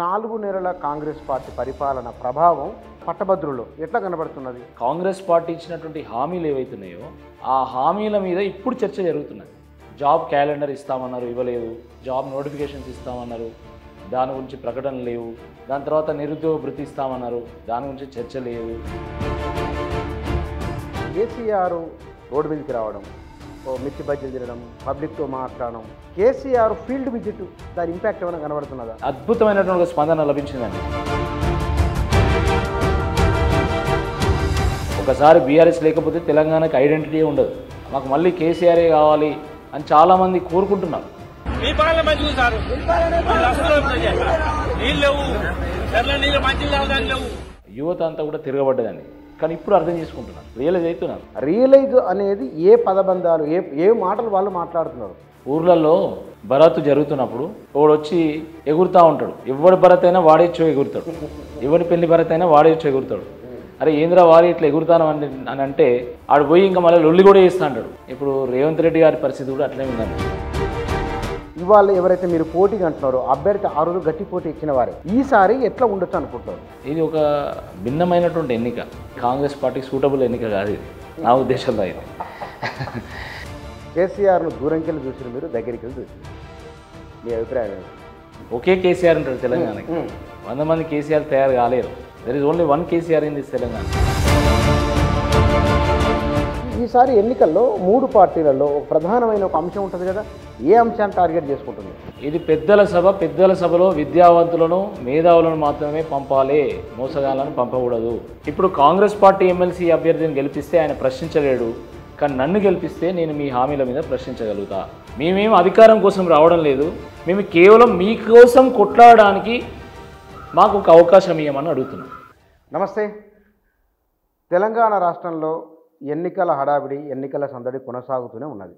4 నెలల కాంగ్రెస్ పార్టీ పరిపాలన ప్రభావం పట్టభద్రుల్లో ఎట్లా కనబడుతున్నది? కాంగ్రెస్ పార్టీ ఇచ్చినటువంటి హామీలు ఏవైతున్నాయో ఆ హామీల మీద ఇప్పుడు చర్చ జరుగుతున్నది. జాబ్ క్యాలెండర్ ఇస్తామన్నారు, ఇవ్వలేదు. జాబ్ నోటిఫికేషన్స్ ఇస్తామన్నారు, దాని గురించి ప్రకటన లేవు. దాని తర్వాత నిరుద్యోగ భృతి ఇస్తామన్నారు, దాని గురించి చర్చ లేదు. కేసీఆర్ రోడ్డు మీదకి రావడం, మిర్చి బజ్జీలు తినడం, పబ్లిక్తో మాట్లాడడం, కేసీఆర్ ఫీల్డ్ విజిట్, దాని ఇంపాక్ట్ ఏమైనా కనబడుతున్నదా? అద్భుతమైనటువంటి స్పందన లభించిందండి. ఒకసారి బీఆర్ఎస్ లేకపోతే తెలంగాణకి ఐడెంటిటీ ఉండదు. మాకు మళ్ళీ కేసీఆరే కావాలి అని చాలామంది కోరుకుంటున్నారు. యువత అంతా కూడా తిరగబడ్డదండి. కానీ ఇప్పుడు అర్థం చేసుకుంటున్నారు, రియలైజ్ అవుతున్నారు. రియలైజ్ అనేది ఏ పదబంధాలు, ఏ మాటలు వాళ్ళు మాట్లాడుతున్నారు. ఊర్లలో భరత్ జరుగుతున్నప్పుడు ఒకడు వచ్చి ఎగురుతూ ఉంటాడు. ఎవరి భరత్ అయినా వాడేచ్చో ఎగురుతాడు, ఎవరి పెళ్లి భరత్ అయినా వాడేచ్చో ఎగురుతాడు. అరే ఏంద్ర వారి ఇట్లా ఎగురుతాను అని అంటే ఆడు పోయి ఇంకా మళ్ళీ లొల్లి కూడా చేస్తూ అంటాడు. ఇప్పుడు రేవంత్ రెడ్డి గారి పరిస్థితి కూడా అట్లే ఉందండి. ఇవాళ ఎవరైతే మీరు పోటీగా అంటున్నారో అభ్యర్థి ఆ రోజు గట్టి పోటీ ఇచ్చిన వారే ఈసారి ఎట్లా ఉండొచ్చు అనుకుంటున్నారు? ఇది ఒక భిన్నమైనటువంటి ఎన్నిక, కాంగ్రెస్ పార్టీకి సూటబుల్ ఎన్నిక కాదు ఇది నా ఉద్దేశంలో. అయితే కేసీఆర్ను దూరంకి వెళ్ళి చూసిన మీరు దగ్గరికి వెళ్ళి చూసిన మీ అభిప్రాయం ఏంటి? ఒకే కేసీఆర్ ఉంటాడు తెలంగాణకి. 100 మంది కేసీఆర్ తయారు కాలేరు. There is only 1 KCR in this Telangana. ఈసారి ఎన్నికల్లో 3 పార్టీలలో ఒక ప్రధానమైన ఒక అంశం ఉంటుంది కదా, ఏ అంశాన్ని టార్గెట్ చేసుకుంటుంది? ఇది పెద్దల సభ. పెద్దల సభలో విద్యావంతులను, మేధావులను మాత్రమే పంపాలి, మోసగాళ్ళను పంపకూడదు. ఇప్పుడు కాంగ్రెస్ పార్టీ ఎమ్మెల్సీ అభ్యర్థిని గెలిపిస్తే ఆయన ప్రశ్నించలేడు, కానీ నన్ను గెలిపిస్తే నేను మీ హామీల మీద ప్రశ్నించగలుగుతా. మేమేం అధికారం కోసం రావడం లేదు, మేము కేవలం మీకోసం కొట్లాడడానికి మాకు ఒక అవకాశం ఇవ్వమని అడుగుతున్నాం. నమస్తే. తెలంగాణ రాష్ట్రంలో ఎన్నికల హడావిడి, ఎన్నికల సందడి కొనసాగుతూనే ఉన్నది.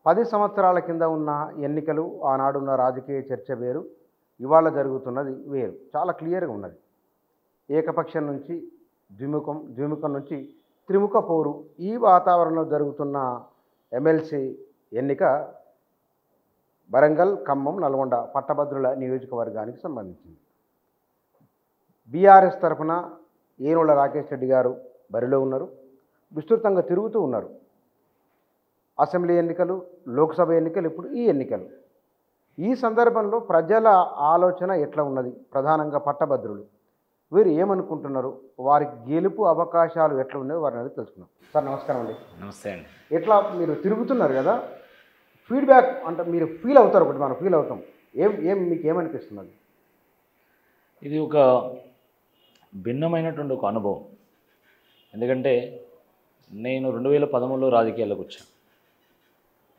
10 సంవత్సరాల కింద ఉన్న ఎన్నికలు, ఆనాడున్న రాజకీయ చర్చ వేరు, ఇవాళ జరుగుతున్నది వేరు. చాలా క్లియర్గా ఉన్నది. ఏకపక్షం నుంచి ద్విముఖం, ద్విముఖం నుంచి త్రిముఖ పోరు. ఈ వాతావరణంలో జరుగుతున్న ఎమ్మెల్సీ ఎన్నిక వరంగల్, ఖమ్మం, నల్గొండ పట్టభద్రుల నియోజకవర్గానికి సంబంధించింది. బీఆర్ఎస్ తరఫున ఏనుల రాకేష్ రెడ్డి గారు బరిలో ఉన్నారు, విస్తృతంగా తిరుగుతూ ఉన్నారు. అసెంబ్లీ ఎన్నికలు, లోక్సభ ఎన్నికలు, ఇప్పుడు ఈ ఎన్నికలు. ఈ సందర్భంలో ప్రజల ఆలోచన ఎట్లా ఉన్నది? ప్రధానంగా పట్టభద్రులు వీరు ఏమనుకుంటున్నారు, వారి గెలుపు అవకాశాలు ఎట్లా ఉన్నాయో వారిని అడిగి తెలుసుకున్నాం. సార్ నమస్కారం అండి. నమస్తే అండి. ఎట్లా మీరు తిరుగుతున్నారు కదా, ఫీడ్బ్యాక్ అంటే మీరు ఫీల్ అవుతారు, ఒకటి మనం ఫీల్ అవుతాం. మీకు ఏమనిపిస్తున్నది? ఇది ఒక భిన్నమైనటువంటి ఒక అనుభవం. ఎందుకంటే నేను 2013లో రాజకీయాల్లోకి వచ్చాను.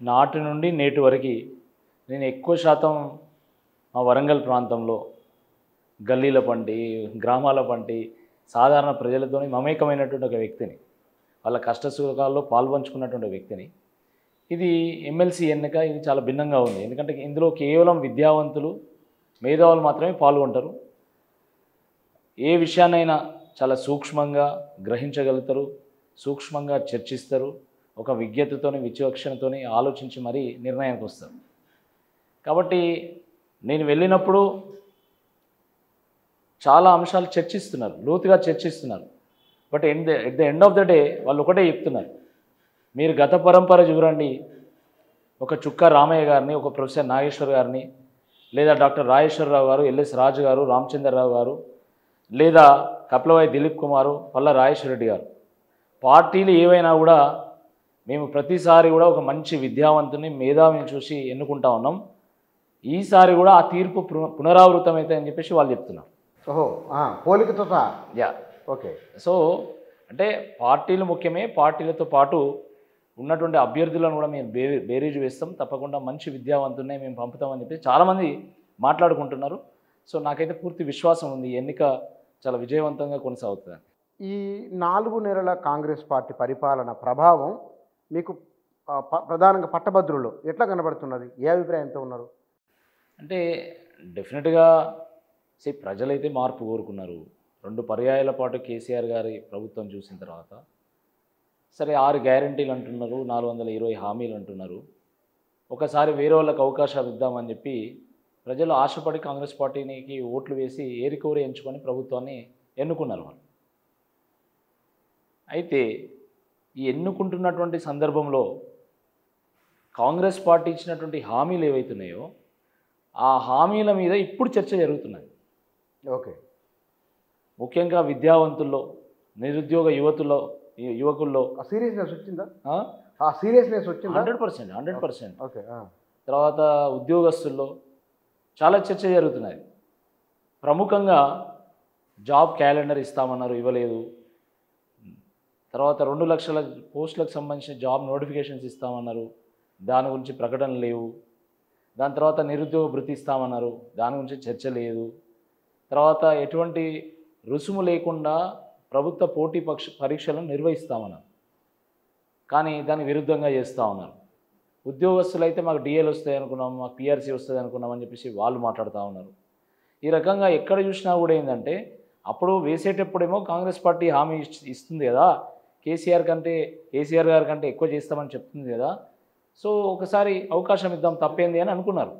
నాటి నుండి నేటి వరకు నేను ఎక్కువ శాతం మా వరంగల్ ప్రాంతంలో గల్లీల పంటి, గ్రామాల పంటి సాధారణ ప్రజలతో మమేకమైనటువంటి ఒక వ్యక్తిని, వాళ్ళ కష్ట సుఖాల్లో పాల్పంచుకున్నటువంటి వ్యక్తిని. ఇది ఎమ్మెల్సీ ఎన్నిక, ఇది చాలా భిన్నంగా ఉంది. ఎందుకంటే ఇందులో కేవలం విద్యావంతులు, మేధావులు మాత్రమే పాల్గొంటారు. ఏ విషయాన్నైనా చాలా సూక్ష్మంగా గ్రహించగలుగుతారు, సూక్ష్మంగా చర్చిస్తారు, ఒక విజ్ఞతతోని, విచక్షణతోని ఆలోచించి మరీ నిర్ణయానికి వస్తారు. కాబట్టి నేను వెళ్ళినప్పుడు చాలా అంశాలు చర్చిస్తున్నారు, లోతుగా చర్చిస్తున్నారు. But at the end of the day వాళ్ళు ఒకటే చెప్తున్నారు, మీరు గత పరంపర చూడండి. ఒక చుక్క రామయ్య గారిని, ఒక ప్రొఫెసర్ నాగేశ్వర్ గారిని, లేదా డాక్టర్ రాజేశ్వరరావు గారు, ఎల్ఎస్ రాజు గారు, రామచంద్రరావు గారు, లేదా కపిలవాయి దిలీప్ కుమారు, పల్ల రాజేశ్వరరెడ్డి గారు, పార్టీలు ఏవైనా కూడా మేము ప్రతిసారి కూడా ఒక మంచి విద్యావంతుని, మేధావిని చూసి ఎన్నుకుంటా ఉన్నాం. ఈసారి కూడా ఆ తీర్పు పునరావృతం అవుతాయి అని చెప్పేసి వాళ్ళు చెప్తున్నారు. ఓహో, పోలికతో సహా. Yeah, okay. సో అంటే పార్టీలు ముఖ్యమే, పార్టీలతో పాటు ఉన్నటువంటి అభ్యర్థులను కూడా మేము బేరీజు వేస్తాం, తప్పకుండా మంచి విద్యావంతున్నే మేము పంపుతామని చెప్పి చాలామంది మాట్లాడుకుంటున్నారు. సో నాకైతే పూర్తి విశ్వాసం ఉంది, ఎన్నిక చాలా విజయవంతంగా కొనసాగుతుంది. ఈ 4 నెలల కాంగ్రెస్ పార్టీ పరిపాలన ప్రభావం మీకు ప్రధానంగా పట్టభద్రులు ఎట్లా కనబడుతున్నది? ఏ అభిప్రాయంతో ఉన్నారు? అంటే డెఫినెట్గా ప్రజలైతే మార్పు కోరుకున్నారు. 2 పర్యాయాల పాటు కేసీఆర్ గారి ప్రభుత్వం చూసిన తర్వాత సరే 6 గ్యారంటీలు అంటున్నారు, 420 హామీలు అంటున్నారు. ఒకసారి వేరే వాళ్ళకి అవకాశాలు ఇద్దామని చెప్పి ప్రజలు ఆశపడి కాంగ్రెస్ పార్టీకి ఓట్లు వేసి ఏరికోరి ఎంచుకొని ప్రభుత్వాన్ని ఎన్నుకున్నారు వాళ్ళు. అయితే ఈ ఎన్నుకుంటున్నటువంటి సందర్భంలో కాంగ్రెస్ పార్టీ ఇచ్చినటువంటి హామీలు ఏవైతున్నాయో ఆ హామీల మీద ఇప్పుడు చర్చ జరుగుతున్నది. ఓకే. ముఖ్యంగా విద్యావంతుల్లో, నిరుద్యోగ యువకుల్లో సీరియస్నెస్ వచ్చిందా? సీరియస్నెస్ వచ్చిందా? 100%. ఓకే. తర్వాత ఉద్యోగస్తుల్లో చాలా చర్చ జరుగుతున్నది. ప్రముఖంగా జాబ్ క్యాలెండర్ ఇస్తామన్నారు, ఇవ్వలేదు. తర్వాత 2 లక్షల పోస్టులకు సంబంధించిన జాబ్ నోటిఫికేషన్స్ ఇస్తామన్నారు, దాని గురించి ప్రకటన లేవు. దాని తర్వాత నిరుద్యోగ భృతి ఇస్తామన్నారు, దాని గురించి చర్చ లేదు. తర్వాత ఎటువంటి రుసుము లేకుండా ప్రభుత్వ పోటీ పరీక్షలను నిర్వహిస్తామన్నారు, కానీ దానికి విరుద్ధంగా చేస్తూ ఉన్నారు. ఉద్యోగస్తులు అయితే మాకు డిఏలు వస్తాయి అనుకున్నాం, మాకు పిఆర్సీ వస్తుంది అనుకున్నాం అని చెప్పేసి వాళ్ళు మాట్లాడుతూ ఉన్నారు. ఈ రకంగా ఎక్కడ చూసినా కూడా ఏంటంటే, అప్పుడు వేసేటప్పుడేమో కాంగ్రెస్ పార్టీ హామీ ఇస్తుంది కదా, కేసీఆర్ గారి కంటే ఎక్కువ చేస్తామని చెప్తుంది కదా, సో ఒకసారి అవకాశం ఇద్దాం తప్పేంది అని అనుకున్నారు.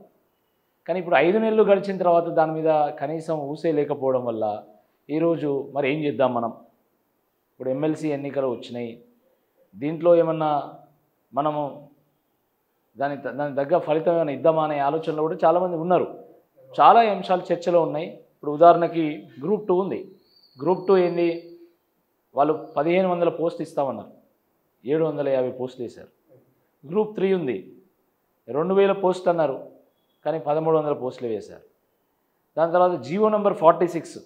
కానీ ఇప్పుడు 5 నెలలు గడిచిన తర్వాత దాని మీద కనీసం ఊసే లేకపోవడం వల్ల ఈరోజు మరి ఏం చేద్దాం మనం? ఇప్పుడు ఎమ్మెల్సీ ఎన్నికలు వచ్చినాయి, దీంట్లో ఏమన్నా మనము దాని తగ్గ ఫలితం ఏమైనా ఇద్దామా అనే ఆలోచనలో కూడా చాలామంది ఉన్నారు. చాలా అంశాలు చర్చలో ఉన్నాయి. ఇప్పుడు ఉదాహరణకి గ్రూప్ 2 ఉంది. గ్రూప్ 2 ఏంది, వాళ్ళు 1500 పోస్టులు ఇస్తామన్నారు, 750 పోస్టులు వేశారు. గ్రూప్ 3 ఉంది, 2000 పోస్టులు అన్నారు, కానీ 1300 పోస్టులు వేశారు. దాని తర్వాత జీవో నెంబర్ 46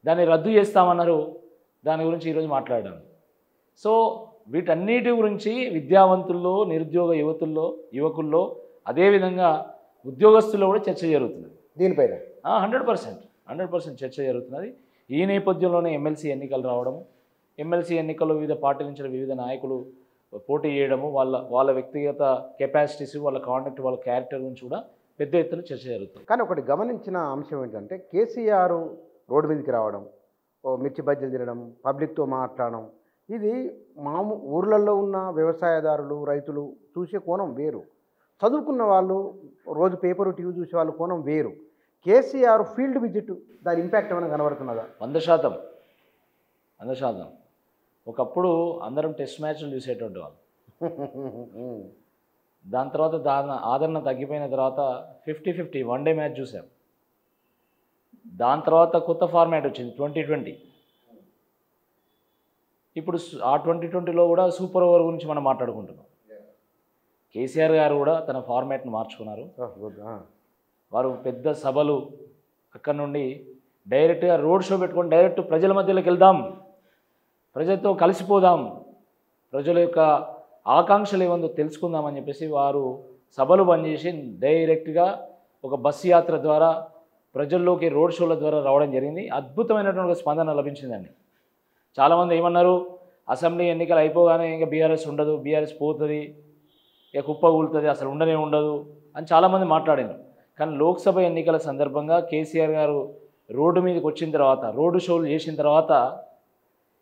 దాన్ని రద్దు చేస్తామన్నారు, దాని గురించి ఈరోజు మాట్లాడాను. సో వీటన్నిటి గురించి విద్యావంతుల్లో, నిరుద్యోగ యువకుల్లో, అదేవిధంగా ఉద్యోగస్తుల్లో కూడా చర్చ జరుగుతున్నది. దీనిపైన 100% చర్చ జరుగుతున్నది. ఈ నేపథ్యంలోనే ఎమ్మెల్సీ ఎన్నికలు రావడము, ఎమ్మెల్సీ ఎన్నికల్లో వివిధ పార్టీల నుంచి వివిధ నాయకులు పోటీ చేయడము, వాళ్ళ వ్యక్తిగత కెపాసిటీస్, వాళ్ళ కాండక్ట్, వాళ్ళ క్యారెక్టర్ గురించి కూడా పెద్ద ఎత్తున చర్చ జరుగుతుంది. కానీ ఒకటి గమనించిన అంశం ఏంటంటే, కేసీఆర్ రోడ్డు మీదకి రావడం, మిర్చి బజ్జీలు తినడం, పబ్లిక్తో మాట్లాడడం, ఇది ఊర్లలో ఉన్న వ్యవసాయదారులు, రైతులు చూసే కోణం వేరు. చదువుకున్న వాళ్ళు, రోజు పేపరు టీవీ చూసే వాళ్ళ కోణం వేరు. కేసీఆర్ ఫీల్డ్ విజిట్, దాని ఇంపాక్ట్ ఏమైనా కనబడుతున్నదా? 100%. ఒకప్పుడు అందరం టెస్ట్ మ్యాచ్లు చూసేటువంటి వాళ్ళు. దాని తర్వాత ఆదరణ తగ్గిపోయిన తర్వాత 50-50 వన్డే మ్యాచ్ చూసాం. దాని తర్వాత కొత్త ఫార్మాట్ వచ్చింది 2020. ఇప్పుడు ఆ 2020లో కూడా సూపర్ ఓవర్ గురించి మనం మాట్లాడుకుంటున్నాం. కేసీఆర్ గారు కూడా తన ఫార్మాట్ను మార్చుకున్నారు. వారు పెద్ద సభలు, అక్కడ నుండి డైరెక్ట్గా రోడ్ షో పెట్టుకొని డైరెక్ట్ ప్రజల మధ్యలోకి వెళ్దాం, ప్రజలతో కలిసిపోదాం, ప్రజల యొక్క ఆకాంక్షలు ఏమందో తెలుసుకుందామని చెప్పేసి వారు సభలు బంద్ చేసి డైరెక్ట్గా ఒక బస్సు యాత్ర ద్వారా ప్రజల్లోకి రోడ్ షోల ద్వారా రావడం జరిగింది. అద్భుతమైనటువంటి స్పందన లభించిందండి. చాలామంది ఏమన్నారు, అసెంబ్లీ ఎన్నికలు అయిపోగానే ఇంకా బీఆర్ఎస్ ఉండదు, బీఆర్ఎస్ పోతుంది, ఇక కుప్ప కూలుతుంది, అసలు ఉండనే ఉండదు అని చాలామంది మాట్లాడారు. కానీ లోక్సభ ఎన్నికల సందర్భంగా కేసీఆర్ గారు రోడ్డు మీదకి వచ్చిన తర్వాత, రోడ్డు షోలు చేసిన తర్వాత,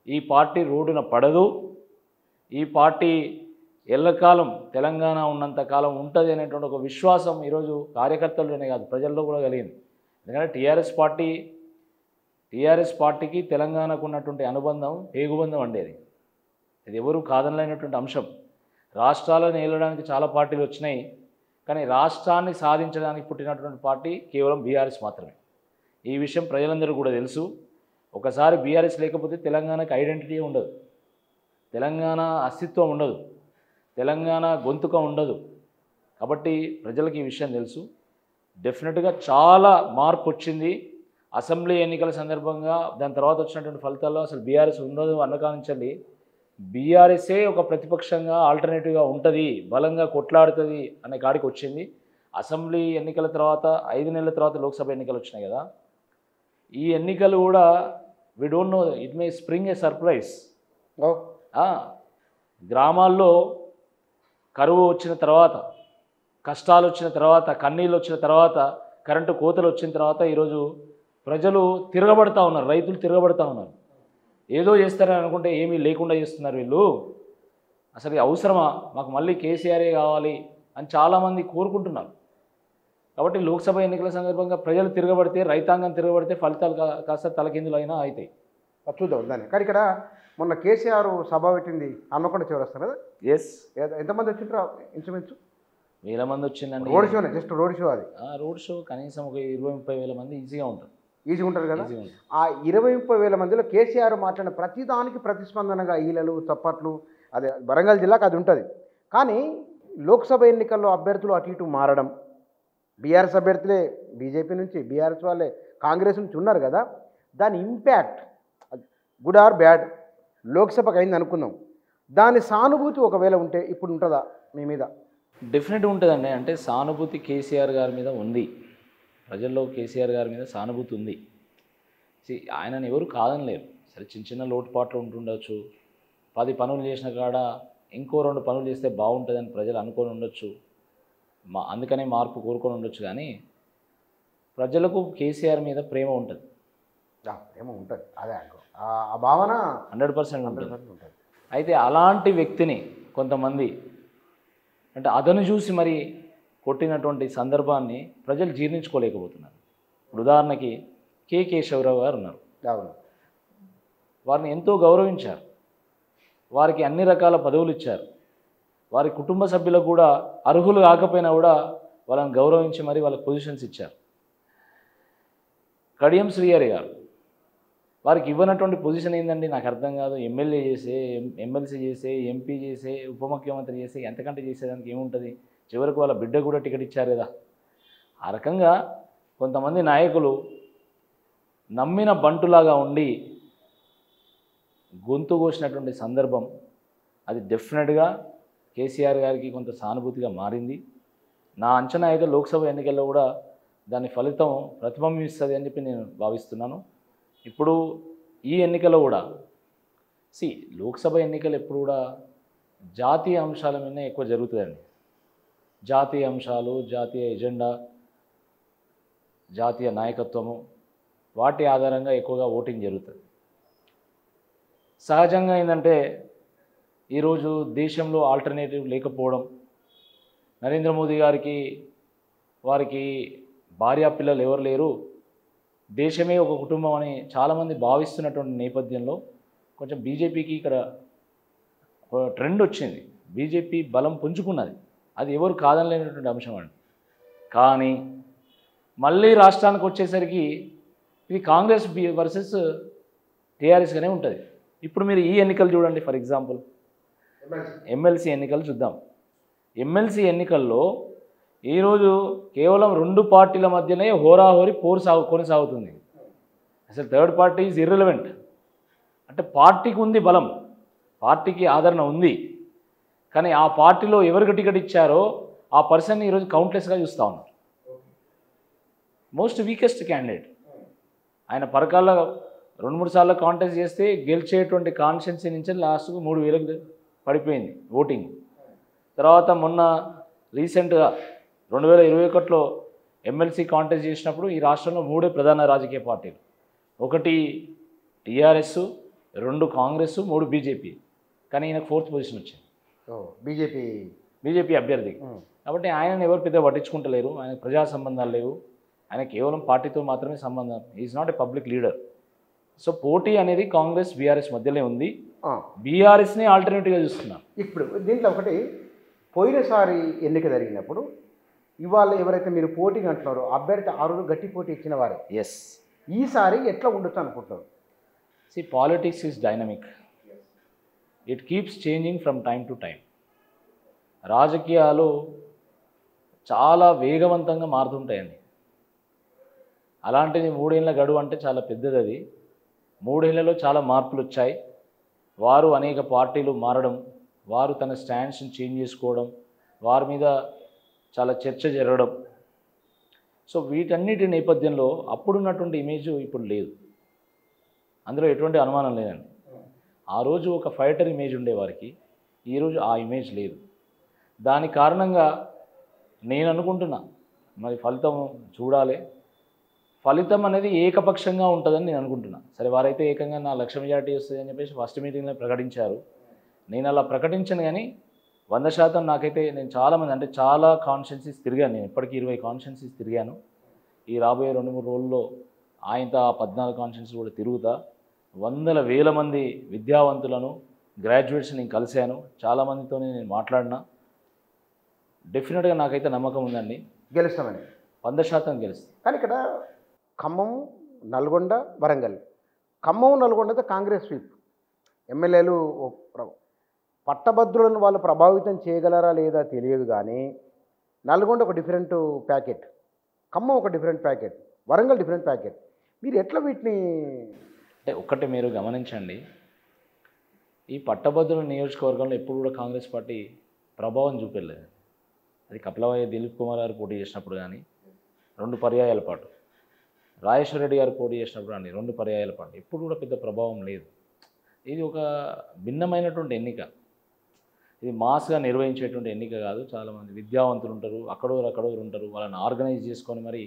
ఈ పార్టీ రోడ్డున పడదు, ఈ పార్టీ ఎల్లకాలం తెలంగాణ ఉన్నంతకాలం ఉంటుంది అనేటువంటి ఒక విశ్వాసం ఈరోజు కార్యకర్తల్లోనే కాదు ప్రజల్లో కూడా కలిగింది. ఎందుకంటే టీఆర్ఎస్ పార్టీకి తెలంగాణకు ఉన్నటువంటి అనుబంధం, పేగుబంధం అండేది. ఇది ఎవరు కాదనలేనటువంటి అంశం. రాష్ట్రాలను ఏలడానికి చాలా పార్టీలు వచ్చినాయి, కానీ రాష్ట్రాన్ని సాధించడానికి పుట్టినటువంటి పార్టీ కేవలం బీఆర్ఎస్ మాత్రమే. ఈ విషయం ప్రజలందరూ కూడా తెలుసు. ఒకసారి బీఆర్ఎస్ లేకపోతే తెలంగాణకు ఐడెంటిటీ ఉండదు, తెలంగాణ అస్తిత్వం ఉండదు, తెలంగాణ గొంతుక ఉండదు. కాబట్టి ప్రజలకు ఈ విషయం తెలుసు. డెఫినెట్గా చాలా మార్పు వచ్చింది అసెంబ్లీ ఎన్నికల సందర్భంగా. దాని తర్వాత వచ్చినటువంటి ఫలితాల్లో అసలు బీఆర్ఎస్ ఉండదు అన్నకానించండి, బీఆర్ఎస్ఏ ఒక ప్రతిపక్షంగా ఆల్టర్నేటివ్గా ఉంటుంది, బలంగా కొట్లాడుతుంది అనే కాడికి వచ్చింది. అసెంబ్లీ ఎన్నికల తర్వాత 5 నెలల తర్వాత లోక్సభ ఎన్నికలు వచ్చినాయి కదా, ఈ ఎన్నికలు కూడా we don't know, it may spring a surprise. గ్రామాల్లో కరువు వచ్చిన తర్వాత, కష్టాలు వచ్చిన తర్వాత, కన్నీళ్ళు వచ్చిన తర్వాత, కరెంటు కోతలు వచ్చిన తర్వాత ఈరోజు ప్రజలు తిరగబడతా ఉన్నారు, రైతులు తిరగబడతా ఉన్నారు. ఏదో చేస్తారని అనుకుంటే ఏమీ లేకుండా చేస్తున్నారు వీళ్ళు. అసలు అవసరమా, మాకు మళ్ళీ కేసీఆరే కావాలి అని చాలామంది కోరుకుంటున్నారు. కాబట్టి లోక్సభ ఎన్నికల సందర్భంగా ప్రజలు తిరగబడితే, రైతాంగం తిరగబడితే ఫలితాలు కాస్త తలకిందులు అయినా అవుతాయి. చూద్దాం దాన్ని. కానీ ఇక్కడ మొన్న కేసీఆర్ సభ పెట్టింది హన్మకొండ చివరొస్తారు కదా, ఎస్, ఎంతమంది వచ్చింటారు ఇంచుమించు? వేల మంది వచ్చిందండి. రోడ్ షోనే, జస్ట్ రోడ్ షో అది. రోడ్ షో కనీసం ఒక 20-30 వేల మంది ఈజీగా ఉంటారు. ఈజీగా ఉంటారు కదా. ఈజీగా ఉంటుంది. ఆ 20-30 వేల మందిలో కేసీఆర్ మాట్లాడిన ప్రతిదానికి ప్రతిస్పందనగా ఈలలు చప్పట్లు, అదే వరంగల్ జిల్లాకు అది ఉంటుంది. కానీ లోక్సభ ఎన్నికల్లో అభ్యర్థులు అటు ఇటు మారడం, బీఆర్ఎస్ అభ్యర్థులే బీజేపీ నుంచి, బీఆర్ఎస్ వాళ్ళే కాంగ్రెస్ నుంచి ఉన్నారు కదా, దాని ఇంపాక్ట్ గుడ్ ఆర్ బ్యాడ్ లోక్సభకు అయింది అనుకుందాం. దాని సానుభూతి ఒకవేళ ఉంటే ఇప్పుడు ఉంటుందా మీ మీద? డెఫినెట్గా ఉంటుందండి. అంటే సానుభూతి కేసీఆర్ గారి మీద ఉంది, ప్రజల్లో కేసీఆర్ గారి మీద సానుభూతి ఉంది. ఆయనను ఎవరు కాదనలేరు. సరే, చిన్న చిన్న లోటుపాట్లు ఉంటుండొచ్చు, 10 పనులు చేసిన కాడ ఇంకో 2 పనులు చేస్తే బాగుంటుందని ప్రజలు అనుకొని ఉండొచ్చు, అందుకనే మార్పు కోరుకొని ఉండొచ్చు. కానీ ప్రజలకు కేసీఆర్ మీద ప్రేమ ఉంటుంది. ప్రేమ ఉంటుంది, అదే ఆ భావన 100% ఉంటుంది. అయితే అలాంటి వ్యక్తిని కొంతమంది అంటే అదను చూసి మరి కొట్టినటువంటి సందర్భాన్ని ప్రజలు జీర్ణించుకోలేకపోతున్నారు. ఇప్పుడు ఉదాహరణకి కె కేశవరావు గారు ఉన్నారు. అవును, వారిని ఎంతో గౌరవించారు, వారికి అన్ని రకాల పదవులు ఇచ్చారు, వారి కుటుంబ సభ్యులకు కూడా అర్హులు కాకపోయినా కూడా వాళ్ళని గౌరవించి మరి వాళ్ళకి పొజిషన్స్ ఇచ్చారు. కడియం శ్రీహరి గారు, వారికి ఇవ్వనటువంటి పొజిషన్ ఏందండి నాకు అర్థం కాదు. ఎమ్మెల్యే చేసే, ఎమ్మెల్సీ చేసే, ఎంపీ చేసే, ఉప ముఖ్యమంత్రి చేసే, ఎంతకంటే చేసేదానికి ఏముంటుంది? చివరికి వాళ్ళ బిడ్డ కూడా టికెట్ ఇచ్చారు కదా. ఆ రకంగా కొంతమంది నాయకులు నమ్మిన బంటులాగా ఉండి గొంతు కోసినటువంటి సందర్భం అది డెఫినెట్గా కేసీఆర్ గారికి కొంత సానుభూతిగా మారింది. నా అంచనా అయితే లోక్సభ ఎన్నికల్లో కూడా దాని ఫలితం ప్రతిబింబిస్తుంది అని చెప్పి నేను భావిస్తున్నాను. ఇప్పుడు ఈ ఎన్నికలో కూడా లోక్సభ ఎన్నికలు ఎప్పుడు కూడా జాతీయ అంశాల మీద ఎక్కువ జరుగుతుందండి. జాతీయ అంశాలు, జాతీయ ఎజెండా, జాతీయ నాయకత్వము, వాటి ఆధారంగా ఎక్కువగా ఓటింగ్ జరుగుతుంది. సహజంగా ఏంటంటే ఈరోజు దేశంలో ఆల్టర్నేటివ్ లేకపోవడం, నరేంద్ర మోదీ గారికి వారికి భార్యా పిల్లలు ఎవరు లేరు, దేశమే ఒక కుటుంబం అని చాలామంది భావిస్తున్నటువంటి నేపథ్యంలో కొంచెం బీజేపీకి ఇక్కడ ట్రెండ్ వచ్చింది. బీజేపీ బలం పుంజుకున్నది, అది ఎవరు కాదనలేనటువంటి అంశం అండి. కానీ మళ్ళీ రాష్ట్రానికి వచ్చేసరికి ఇది కాంగ్రెస్ వర్సెస్ టీఆర్ఎస్గానే ఉంటుంది. ఇప్పుడు మీరు ఈ ఎన్నికలు చూడండి, ఫర్ ఎగ్జాంపుల్ ఎమ్మెల్సీ ఎన్నికలు చూద్దాం. ఎమ్మెల్సీ ఎన్నికల్లో ఈరోజు కేవలం 2 పార్టీల మధ్యనే హోరాహోరీ పోరు కొనసాగుతుంది. అసలు థర్డ్ పార్టీ ఈజ్ ఇర్రెలవెంట్. అంటే పార్టీకి ఉంది బలం, పార్టీకి ఆదరణ ఉంది, కానీ ఆ పార్టీలో ఎవరికి టికెట్ ఇచ్చారో ఆ పర్సన్ని ఈరోజు కౌంట్లెస్గా చూస్తూ ఉన్నారు. మోస్ట్ వీకెస్ట్ క్యాండిడేట్ ఆయన పరకాల 2-3 సార్లు కాంటెస్ట్ చేస్తే గెలిచేటువంటి కాన్స్టిట్యున్సీ నుంచి లాస్ట్కు 3,000 పడిపోయింది ఓటింగ్. తర్వాత మొన్న రీసెంట్గా 2021లో ఎమ్మెల్సీ కాంటెస్ట్ చేసినప్పుడు ఈ రాష్ట్రంలో 3 ప్రధాన రాజకీయ పార్టీలు, 1 టీఆర్ఎస్, 2 కాంగ్రెస్, 3 బీజేపీ, కానీ ఈయనకు 4th పొజిషన్ వచ్చింది బీజేపీ అభ్యర్థికి. కాబట్టి ఆయనను ఎవరు పెద్ద పట్టించుకుంటలేరు, ఆయనకు ప్రజా సంబంధాలు లేవు, ఆయన కేవలం పార్టీతో మాత్రమే సంబంధం. Is not a public leader. So పోటీ అనేది కాంగ్రెస్ బీఆర్ఎస్ మధ్యలో ఉంది. బీఆర్ఎస్ని ఆల్టర్నేటివ్గా చూస్తున్నాం. ఇప్పుడు దీంట్లో ఒకటి, పోయినసారి ఎన్నిక జరిగినప్పుడు ఇవాళ ఎవరైతే మీరు పోటీగా అంటున్నారో అభ్యర్థి 6 గట్టి పోటీ ఇచ్చిన వారే. ఎస్, ఈసారి ఎట్లా ఉండొచ్చు అనుకుంటున్నారు? Politics is dynamic, it keeps changing from time to time. రాజకీయాలు చాలా వేగవంతంగా మారుతుంటాయండి. అలాంటిది 3 ఏళ్ళ గడువు అంటే చాలా పెద్దది. అది 3 ఏళ్లలో చాలా మార్పులు వచ్చాయి. వారు అనేక పార్టీలు మారడం, వారు తన స్టాండ్స్ని చేంజ్ చేసుకోవడం, వారి మీద చాలా చర్చ జరగడం. సో వీటన్నిటి నేపథ్యంలో అప్పుడున్నటువంటి ఇమేజ్ ఇప్పుడు లేదు, అందులో ఎటువంటి అనుమానం లేదండి. ఆ రోజు ఒక ఫైటర్ ఇమేజ్ ఉండేవారికి ఈరోజు ఆ ఇమేజ్ లేదు. దాని కారణంగా నేను అనుకుంటున్నా, మరి ఫలితం చూడాలి. ఫలితం అనేది ఏకపక్షంగా ఉంటుందని నేను అనుకుంటున్నా. సరే, వారైతే ఏకంగా నా 1,00,000 మెజార్టీ వస్తుంది అని చెప్పేసి ఫస్ట్ మీటింగ్లో ప్రకటించారు. నేను అలా ప్రకటించను, కానీ 100% నాకైతే నేను చాలామంది అంటే చాలా కాన్స్టిట్యున్సీస్ తిరిగాను. నేను ఇప్పటికీ 20 కాన్స్టిట్యున్సీస్ తిరిగాను. ఈ రాబోయే 2-3 రోజుల్లో ఆయనతో ఆ 14 కాన్స్టిట్యున్సీస్ కూడా తిరుగుతా. వందల వేల మంది విద్యావంతులను గ్రాడ్యుయేట్స్ నేను కలిశాను. చాలామందితో నేను మాట్లాడినా. డెఫినెట్గా నాకైతే నమ్మకం ఉందండి, గెలుస్తామని. 100% గెలుస్తాం. కానీ ఇక్కడ ఖమ్మం, నల్గొండ, వరంగల్. ఖమ్మం, నల్గొండతో కాంగ్రెస్ స్వీప్. ఎమ్మెల్యేలు పట్టభద్రులను వాళ్ళు ప్రభావితం చేయగలరా లేదా తెలియదు, కానీ నల్గొండ ఒక డిఫరెంట్ ప్యాకెట్, ఖమ్మం ఒక different packet, Warangal different packet. మీరు ఎట్లా వీటిని అంటే ఒక్కటి మీరు గమనించండి, ఈ పట్టభద్రుల నియోజకవర్గంలో ఎప్పుడు కూడా కాంగ్రెస్ పార్టీ ప్రభావం చూపెళ్ళలేదు. అది కపిలవయ్య దిలీప్ కుమార్ గారు పోటీ చేసినప్పుడు కానీ 2 పర్యాయాల పాటు, రాజేశ్వర రెడ్డి గారు పోటీ చేసినప్పుడు కానీ 2 పర్యాయాల పాటు ఎప్పుడు కూడా పెద్ద ప్రభావం లేదు. ఇది ఒక భిన్నమైనటువంటి ఎన్నిక, ఇది మాస్గా నిర్వహించేటువంటి ఎన్నిక కాదు. చాలామంది విద్యావంతులు ఉంటారు, అక్కడోరు ఉంటారు, వాళ్ళని ఆర్గనైజ్ చేసుకొని మరి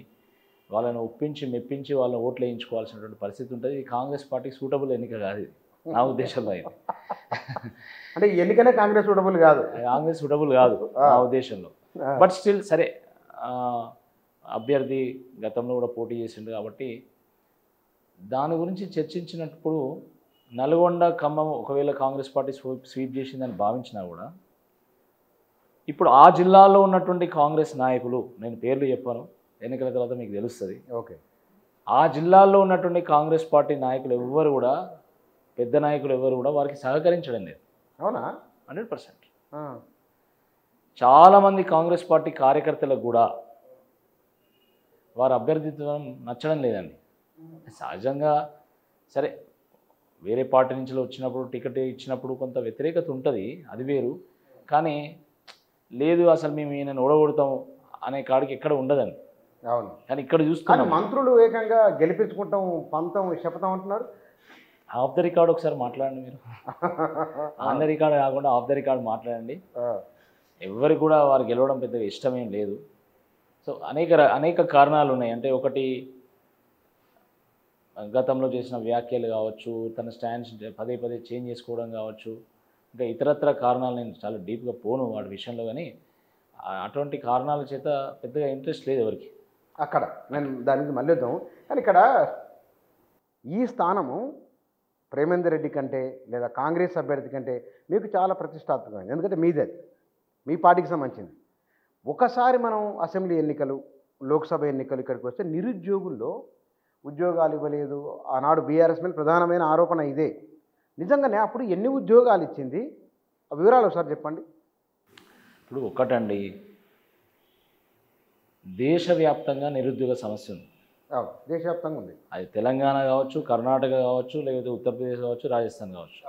వాళ్ళని ఒప్పించి మెప్పించి వాళ్ళని ఓట్లు వేయించుకోవాల్సినటువంటి పరిస్థితి ఉంటుంది. ఇది కాంగ్రెస్ పార్టీకి సూటబుల్ ఎన్నిక కాదు, ఇది నా ఉద్దేశంలో అయితే. అంటే ఎన్నికనే కాంగ్రెస్ సూటబుల్ కాదు, కాంగ్రెస్ సూటబుల్ కాదు నా ఉద్దేశంలో. బట్ స్టిల్ సరే, అభ్యర్థి గతంలో కూడా పోటీ చేసిండు కాబట్టి దాని గురించి చర్చించినప్పుడు నల్గొండ, ఖమ్మం ఒకవేళ కాంగ్రెస్ పార్టీ స్వీప్ చేసిందని భావించినా కూడా ఇప్పుడు ఆ జిల్లాలో ఉన్నటువంటి కాంగ్రెస్ నాయకులు, నేను పేర్లు చెప్పాను, ఎన్నికల తర్వాత మీకు తెలుస్తుంది. ఓకే, ఆ జిల్లాల్లో ఉన్నటువంటి కాంగ్రెస్ పార్టీ నాయకులు ఎవ్వరు కూడా, పెద్ద నాయకులు ఎవరు కూడా వారికి సహకరించడం లేదు. అవునా? 100%. చాలామంది కాంగ్రెస్ పార్టీ కార్యకర్తలకు కూడా వారి అభ్యర్థిత్వం నచ్చడం లేదండి. సహజంగా సరే, వేరే పార్టీ నుంచి వచ్చినప్పుడు టికెట్ ఇచ్చినప్పుడు కొంత వ్యతిరేకత ఉంటుంది, అది వేరు. కానీ లేదు అసలు మేము ఈయనను ఓడగొడతాము అనే కాడికి ఎక్కడ ఉండదండి. అవును, కానీ ఇక్కడ చూస్తున్నాం మంత్రులు ఏకంగా గెలిపించుకుంటాం, పంతం, శపథం అంటున్నారు. ఆఫ్ ద రికార్డ్ ఒకసారి మాట్లాడండి మీరు. ఆన్ ద రికార్డ్ కాకుండా ఆఫ్ ద రికార్డ్ మాట్లాడండి. ఎవరికి కూడా వారు గెలవడం పెద్దగా ఇష్టమేం లేదు. సో అనేక కారణాలు ఉన్నాయి. అంటే ఒకటి, గతంలో చేసిన వ్యాఖ్యలు కావచ్చు, తన స్టాండ్స్ పదే చేంజ్ చేసుకోవడం కావచ్చు, ఇంకా ఇతరత్ర కారణాలు నేను చాలా డీప్గా పోను వాటి విషయంలో. కానీ అటువంటి కారణాల చేత పెద్దగా ఇంట్రెస్ట్ లేదు ఎవరికి అక్కడ. నేను దానికి మళ్ళీ వద్దాం. కానీ ఇక్కడ ఈ స్థానము ప్రేమేందర్ రెడ్డి కంటే లేదా కాంగ్రెస్ అభ్యర్థి కంటే మీకు చాలా ప్రతిష్టాత్మకమైనది, ఎందుకంటే మీది, అది మీ పార్టీకి సంబంధించింది. ఒకసారి మనం అసెంబ్లీ ఎన్నికలు, లోక్సభ ఎన్నికలు ఇక్కడికి వస్తే నిరుద్యోగుల్లో ఉద్యోగాలు ఇవ్వలేదు. ఆనాడు బీఆర్ఎస్ మీద ప్రధానమైన ఆరోపణ ఇదే. నిజంగానే అప్పుడు ఎన్ని ఉద్యోగాలు ఇచ్చింది, ఆ వివరాలు ఒకసారి చెప్పండి. ఇప్పుడు ఒకటండి, దేశవ్యాప్తంగా నిరుద్యోగ సమస్య ఉంది. దేశవ్యాప్తంగా ఉంది. అది తెలంగాణ కావచ్చు, కర్ణాటక కావచ్చు, లేకపోతే ఉత్తరప్రదేశ్ కావచ్చు, రాజస్థాన్ కావచ్చు.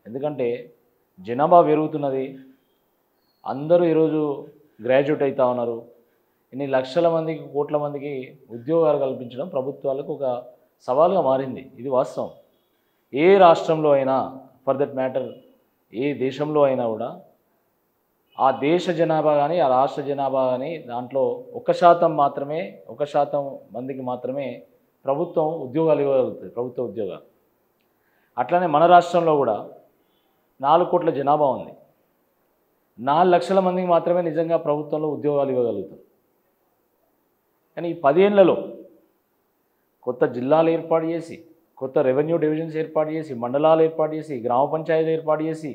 ఎందుకంటే జనాభా పెరుగుతున్నది, అందరూ ఈరోజు గ్రాడ్యుయేట్ అవుతా ఉన్నారు. ఇన్ని లక్షల మందికి, కోట్ల మందికి ఉద్యోగాలు కల్పించడం ప్రభుత్వాలకు ఒక సవాలుగా మారింది. ఇది వాస్తవం. ఏ రాష్ట్రంలో అయినా, ఫర్ దట్ మ్యాటర్ ఏ దేశంలో అయినా కూడా ఆ దేశ జనాభా కానీ ఆ రాష్ట్ర జనాభా కానీ దాంట్లో 1% మాత్రమే, 1% మందికి మాత్రమే ప్రభుత్వం ఉద్యోగాలు ఇవ్వగలుగుతుంది, ప్రభుత్వ ఉద్యోగాలు. అట్లనే మన రాష్ట్రంలో కూడా 4 కోట్ల జనాభా ఉంది, 4 లక్షల మందికి మాత్రమే నిజంగా ప్రభుత్వంలో ఉద్యోగాలు ఇవ్వగలుగుతారు. కానీ ఈ 10 ఏళ్లలో కొత్త జిల్లాలు ఏర్పాటు చేసి, కొత్త రెవెన్యూ డివిజన్స్ ఏర్పాటు చేసి, మండలాలు ఏర్పాటు చేసి, గ్రామ పంచాయతీలు ఏర్పాటు చేసి,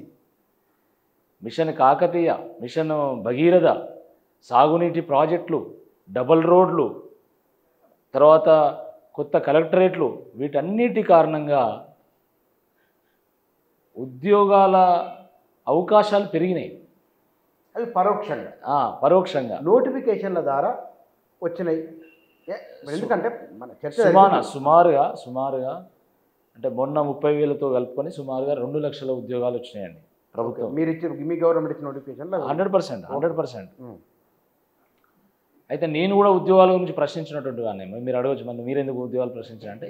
మిషన్ కాకతీయ, మిషన్ భగీరథ, సాగునీటి ప్రాజెక్టులు, డబల్ రోడ్లు, తర్వాత కొత్త కలెక్టరేట్లు, వీటన్నిటి కారణంగా ఉద్యోగాల అవకాశాలు పెరిగినాయి. అవి పరోక్షంగా నోటిఫికేషన్ల ద్వారా వచ్చినాయి. ఎందుకంటే మన చర్చ సుమారుగా అంటే మొన్న 30,000తో కలుపుకొని సుమారుగా 2 లక్షల ఉద్యోగాలు వచ్చినాయండి ప్రభుత్వం. మీరు ఇచ్చిన, మీ గవర్నమెంట్ ఇచ్చిన నోటిఫికేషన్లో 100%. అయితే నేను కూడా ఉద్యోగాల గురించి ప్రశ్నించినటువంటి వాడిని. మీరు అడగచ్చు, మరి మీరు ఎందుకు ఉద్యోగాలు ప్రశ్నించారంటే,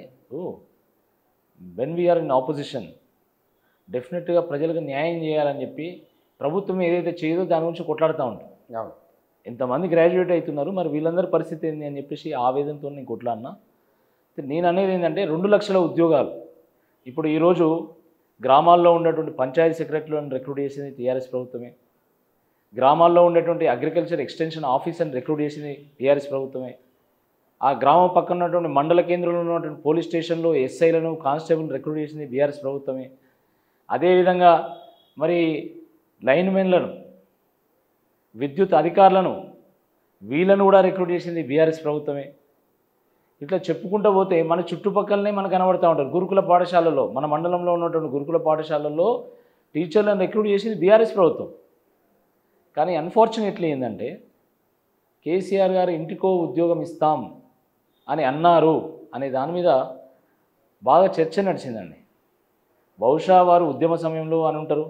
వెన్ వీఆర్ ఇన్ ఆపోజిషన్ డెఫినెట్గా ప్రజలకు న్యాయం చేయాలని చెప్పి ప్రభుత్వం ఏదైతే చేయదో దాని గురించి కొట్లాడుతూ ఉంటాం. ఎంతమంది గ్రాడ్యుయేట్ అవుతున్నారు, మరి వీళ్ళందరి పరిస్థితి ఏంది అని చెప్పేసి ఆవేదనతో నేను కొట్లాడినా. నేను అనేది ఏంటంటే 2 లక్షల ఉద్యోగాలు. ఇప్పుడు ఈరోజు గ్రామాల్లో ఉన్నటువంటి పంచాయతీ సెక్రటరీలను రిక్రూట్ చేసింది టీఆర్ఎస్ ప్రభుత్వమే. గ్రామాల్లో ఉండేటువంటి అగ్రికల్చర్ ఎక్స్టెన్షన్ ఆఫీసర్ని రిక్రూట్ చేసింది బీఆర్ఎస్ ప్రభుత్వమే. ఆ గ్రామం పక్కన ఉన్నటువంటి మండల కేంద్రంలో ఉన్నటువంటి పోలీస్ స్టేషన్లో ఎస్ఐలను కానిస్టేబుల్ని రిక్రూట్ చేసింది బీఆర్ఎస్ ప్రభుత్వమే. అదేవిధంగా మరి లైన్మెన్లను, విద్యుత్ అధికారులను, వీళ్ళను కూడా రిక్రూట్ చేసింది బీఆర్ఎస్ ప్రభుత్వమే. ఇట్లా చెప్పుకుంటూ పోతే మన చుట్టుపక్కలనే మనకు కనబడుతూ ఉంటారు. గురుకుల పాఠశాలలో, మన మండలంలో ఉన్నటువంటి గురుకుల పాఠశాలల్లో టీచర్లను రిక్రూట్ చేసింది బీఆర్ఎస్ ప్రభుత్వం. కానీ అన్ఫార్చునేట్లీ ఏంటంటే కేసీఆర్ గారు ఇంటికో ఉద్యోగం ఇస్తాం అని అన్నారు అనే దాని మీద బాగా చర్చ నడిచిందండి. బహుశా వారు ఉద్యమ సమయంలో అని ఉంటారు,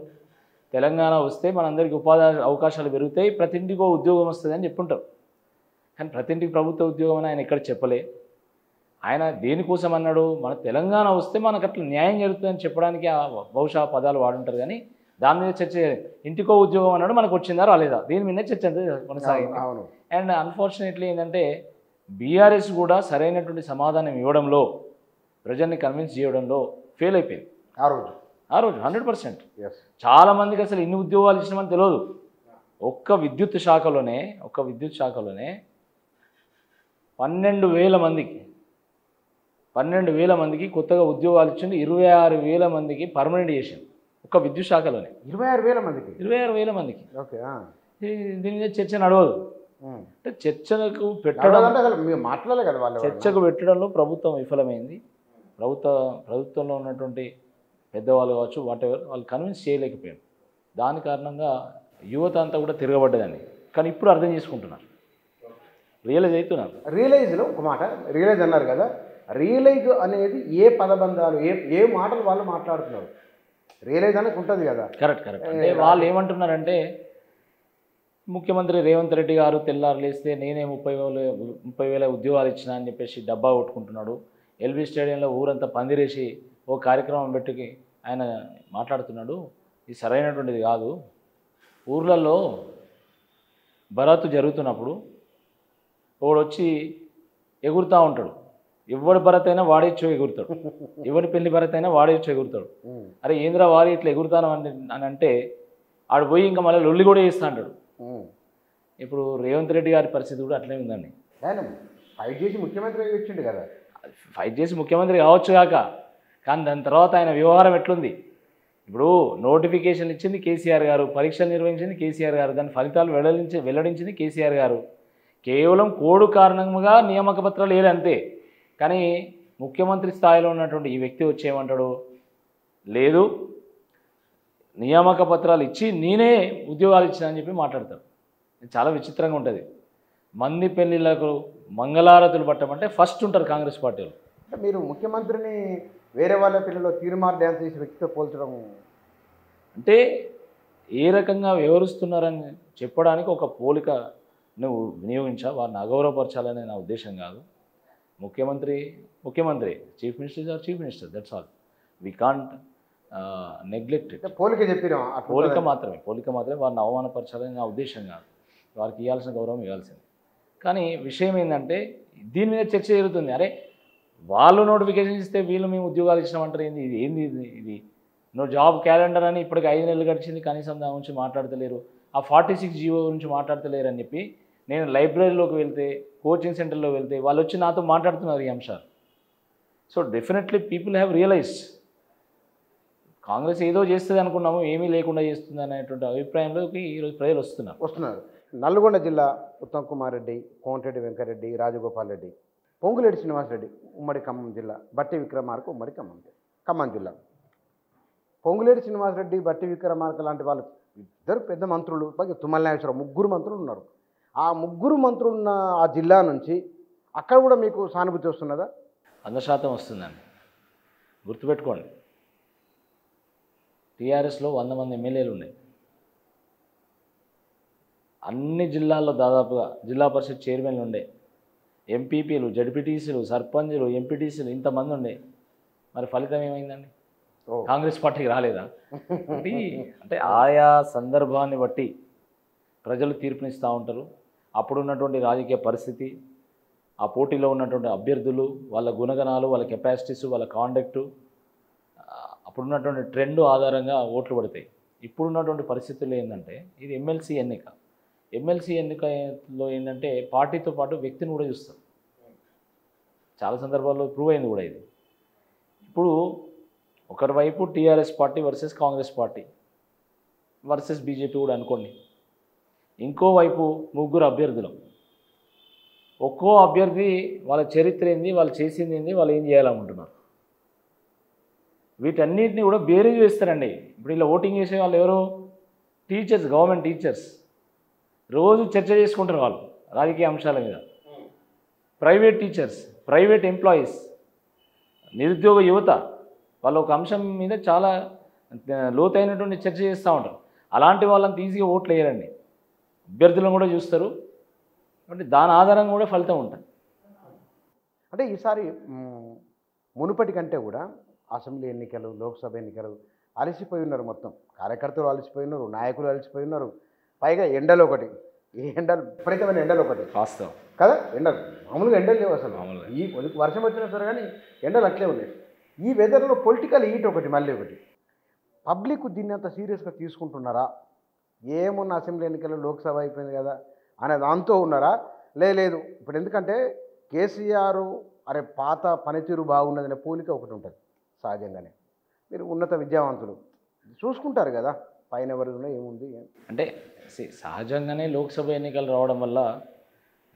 తెలంగాణ వస్తే మనందరికీ ఉపాధి అవకాశాలు పెరుగుతాయి, ప్రతి ఇంటికో ఉద్యోగం వస్తుంది అని చెప్పుంటారు. కానీ ప్రతి ఇంటికి ప్రభుత్వ ఉద్యోగం అని ఆయన ఎక్కడ చెప్పలే. ఆయన దేనికోసం అన్నాడు, మన తెలంగాణ వస్తే మనకు అట్లా న్యాయం జరుగుతుందని చెప్పడానికి బహుశా పదాలు వాడుంటారు. కానీ దాని మీద చర్చ, ఇంటికో ఉద్యోగం అన్నాడు, మనకు వచ్చిందా రాలేదా, దీని మీద చర్చ కొనసాగింది. అండ్ అన్ఫార్చునేట్లీ ఏంటంటే బీఆర్ఎస్ కూడా సరైనటువంటి సమాధానం ఇవ్వడంలో, ప్రజల్ని కన్విన్స్ చేయడంలో ఫెయిల్ అయిపోయింది ఆ రోజు 100%. చాలామందికి అసలు ఇన్ని ఉద్యోగాలు ఇచ్చినామని తెలియదు. ఒక్క విద్యుత్ శాఖలోనే 12,000 మందికి కొత్తగా ఉద్యోగాలు ఇచ్చింది. 26,000 మందికి పర్మనెంట్ చేసింది ఒక్క విద్యుత్ శాఖలోనే. 26,000 మందికి. దీని మీద చర్చ నడవదు. అంటే చర్చకు పెట్టడంలో ప్రభుత్వం విఫలమైంది. ప్రభుత్వంలో ఉన్నటువంటి పెద్దవాళ్ళు కావచ్చు, వాటెవర్, వాళ్ళు కన్విన్స్ చేయలేకపోయారు. దాని కారణంగా యువత అంతా కూడా తిరగబడ్డదండి. కానీ ఇప్పుడు అర్థం చేసుకుంటున్నారు, రియలైజ్ అవుతున్నారు. రియలైజ్లో ఒక మాట రియలైజ్ అన్నారు కదా, రియలైజ్ అనేది ఏ పదబంధాలు, ఏ మాటలు వాళ్ళు మాట్లాడుతున్నారు, రియలైజ్ అనేది ఉంటుంది కదా. కరెక్ట్. అంటే వాళ్ళు ఏమంటున్నారంటే, ముఖ్యమంత్రి రేవంత్ రెడ్డి గారు తెల్లారు లేస్తే నేనే 30,000 ఉద్యోగాలు ఇచ్చిన అని చెప్పేసి డబ్బా కొట్టుకుంటున్నాడు. ఎల్బీ స్టేడియంలో ఊరంతా పందిరేసి ఓ కార్యక్రమం పెట్టి ఆయన మాట్లాడుతున్నాడు. ఇది సరైనటువంటిది కాదు. ఊర్లలో బరాతు జరుగుతున్నప్పుడు ఒకడు వచ్చి ఎగురుతూ ఉంటాడు. ఎవరి భరత్ అయినా వాడేచ్చు ఎగురుతాడు, ఎవరి పెళ్లి భరత్ అయినా వాడేచ్చు ఎగురుతాడు. అరే ఏంద్రా వారి ఇట్లా ఎగురుతాను అని అంటే ఆడు పోయి ఇంకా మళ్ళీ లొల్లి కూడా చేస్తా అంటాడు. ఇప్పుడు రేవంత్ రెడ్డి గారి పరిస్థితి కూడా అట్లే ఉందండి. ఫైట్ చేసి ముఖ్యమంత్రి వచ్చిండు కదా, ఫైట్ చేసి ముఖ్యమంత్రి కావచ్చు కాక, కానీ దాని తర్వాత ఆయన వ్యవహారం ఎట్లుంది. ఇప్పుడు నోటిఫికేషన్ ఇచ్చింది కేసీఆర్ గారు, పరీక్షలు నిర్వహించింది కేసీఆర్ గారు, దాని ఫలితాలు వెల్లడించింది కేసీఆర్ గారు. కేవలం కోడ్ కారణంగా నియామక పత్రాలు వేయలే అంతే. కానీ ముఖ్యమంత్రి స్థాయిలో ఉన్నటువంటి ఈ వ్యక్తి వచ్చేయమంటాడు, లేదు నియామక పత్రాలు ఇచ్చి నేనే ఉద్యోగాలు ఇచ్చిన అని చెప్పి మాట్లాడతాడు. ఇది చాలా విచిత్రంగా ఉంటుంది. మంది పెళ్ళిళ్ళకు మంగళారతులు పట్టమంటే ఫస్ట్ ఉంటారు కాంగ్రెస్ పార్టీలు. అంటే మీరు ముఖ్యమంత్రిని వేరే వాళ్ళ పిల్లలు తీర్మార్ డ్యాన్స్ చేసి వ్యక్తితో పోల్చడం అంటే ఏ రకంగా వివరిస్తున్నారని చెప్పడానికి ఒక పోలిక నువ్వు వినియోగించా, వారిని అగౌరవపరచాలనే నా ఉద్దేశం కాదు. ముఖ్యమంత్రి chief minister or chief minister, that's all. We can't neglect it. పోలిక మాత్రమే వారిని అవమానపరచాలని నా ఉద్దేశం కాదు. వారికి ఇవ్వాల్సిన గౌరవం ఇవ్వాల్సింది. కానీ విషయం ఏంటంటే దీని మీద చర్చ జరుగుతుంది. అరే వాళ్ళు నోటిఫికేషన్ ఇస్తే వీళ్ళు మేము ఉద్యోగాలు ఇచ్చినామంటారు, ఇది నువ్వు జాబ్ క్యాలెండర్ అని ఇప్పటికి 5 నెలలు గడిచింది, కనీసం దాని గురించి మాట్లాడతలేరు. ఆ 46 జీవో గురించి మాట్లాడతలేరు అని చెప్పి నేను లైబ్రరీలోకి వెళ్తే, కోచింగ్ సెంటర్లో వెళ్తే వాళ్ళు వచ్చి నాతో మాట్లాడుతున్నారు ఈ అంశాలు. So definitely people have realised Congress ఏదో చేస్తుంది అనుకున్నాము, ఏమీ లేకుండా చేస్తుంది అనేటువంటి అభిప్రాయంలోకి ఈరోజు ప్రజలు వస్తున్నారు. నల్గొండ జిల్లా ఉత్తమ్ కుమార్ రెడ్డి, కోమటిరెడ్డి వెంకటరెడ్డి, రాజగోపాల్ రెడ్డి, పొంగులేటి శ్రీనివాసరెడ్డి ఉమ్మడి ఖమ్మం జిల్లా, బట్టి విక్రమార్క ఉమ్మడి ఖమ్మం జిల్లా. పొంగులేటి శ్రీనివాసరెడ్డి, బట్టి విక్రమార్క లాంటి వాళ్ళు ఇద్దరు పెద్ద మంత్రులు, తుమ్మల నాగేశ్వరరావు, 3 మంత్రులు ఉన్నారు. ఆ 3 మంత్రులు ఉన్న ఆ జిల్లా నుంచి అక్కడ కూడా మీకు సానుభూతి వస్తున్నదా? 100% వస్తుందండి. గుర్తుపెట్టుకోండి, టీఆర్ఎస్లో 100 మంది ఎమ్మెల్యేలు ఉన్నాయి. అన్ని జిల్లాల్లో దాదాపుగా జిల్లా పరిషత్ చైర్మన్లు ఉండే, ఎంపీపీలు, జడ్పీటీసీలు, సర్పంచులు, ఎంపీటీసీలు ఇంతమంది ఉండే. మరి ఫలితం ఏమైందండి? కాంగ్రెస్ పార్టీకి రాలేదా? అంటే ఆయా సందర్భాన్ని బట్టి ప్రజలు తీర్పునిస్తూ ఉంటారు. అప్పుడున్నటువంటి రాజకీయ పరిస్థితి, ఆ పోటీలో ఉన్నటువంటి అభ్యర్థులు, వాళ్ళ గుణగణాలు, వాళ్ళ కెపాసిటీస్, వాళ్ళ కాండక్టు, అప్పుడున్నటువంటి ట్రెండ్ ఆధారంగా ఓట్లు పడతాయి. ఇప్పుడున్నటువంటి పరిస్థితుల్లో ఏంటంటే ఇది ఎమ్మెల్సీ ఎన్నిక. ఎమ్మెల్సీ ఎన్నికలో ఏంటంటే పార్టీతో పాటు వ్యక్తిని కూడా చూస్తారు. చాలా సందర్భాల్లో ప్రూవ్ అయింది కూడా ఇది. ఇప్పుడు ఒకరి వైపు TRS party versus Congress party versus BJP కూడా అనుకోండి. ఇంకోవైపు ముగ్గురు అభ్యర్థులు. ఒక్కో అభ్యర్థి వాళ్ళ చరిత్ర ఏంది, వాళ్ళు చేసింది ఏంది, వాళ్ళు ఏం చేయాలనుకుంటున్నారు, వీటన్నిటిని కూడా బేరీజ్ వేస్తారండి. ఇప్పుడు ఇలా ఓటింగ్ చేసే వాళ్ళు ఎవరు? Teachers, government teachers. రోజు చర్చ చేసుకుంటారు వాళ్ళు రాజకీయ అంశాల మీద. ప్రైవేట్ టీచర్స్, ప్రైవేట్ ఎంప్లాయీస్, నిరుద్యోగ యువత, వాళ్ళు ఒక అంశం మీద చాలా లోతైనటువంటి చర్చ చేస్తూ ఉంటారు. అలాంటి వాళ్ళని ఈజీగా ఓట్లు వేయరండి. అభ్యర్థులను కూడా చూస్తారు. అంటే దాని ఆధారంగా కూడా ఫలితం ఉంటుంది. అంటే ఈసారి మునుపటి కంటే కూడా అసెంబ్లీ ఎన్నికలు, లోక్సభ ఎన్నికలు అలసిపోయి ఉన్నారు. మొత్తం కార్యకర్తలు అలసిపోయి ఉన్నారు, నాయకులు అలసిపోయి ఉన్నారు. పైగా ఎండలు ఒకటి, ఈ ఎండలు విపరీతమైన ఎండలు ఒకటి వాస్తవం కదా. ఎండలు మామూలుగా ఎండలు లేవు అసలు. మామూలుగా ఈ వర్షం వచ్చినా సరే కానీ ఎండలు అట్లే ఉన్నాయి. ఈ వెదర్లో పొలిటికల్ హీట్ ఒకటి, మళ్ళీ ఒకటి. పబ్లిక్ దీన్ని అంత సీరియస్గా తీసుకుంటున్నారా? ఏమున్న అసెంబ్లీ ఎన్నికలు, లోక్సభ అయిపోయింది కదా అనే దాంతో ఉన్నారా? లేదు. ఇప్పుడు ఎందుకంటే కేసీఆర్ అరే పాత పనితీరు బాగున్నదనే పోలిక ఒకటి ఉంటుంది సహజంగానే. మీరు ఉన్నత విద్యావంతులు చూసుకుంటారు కదా పైన ఎవరిలో ఏముంది అంటే సహజంగానే లోక్సభ ఎన్నికలు రావడం వల్ల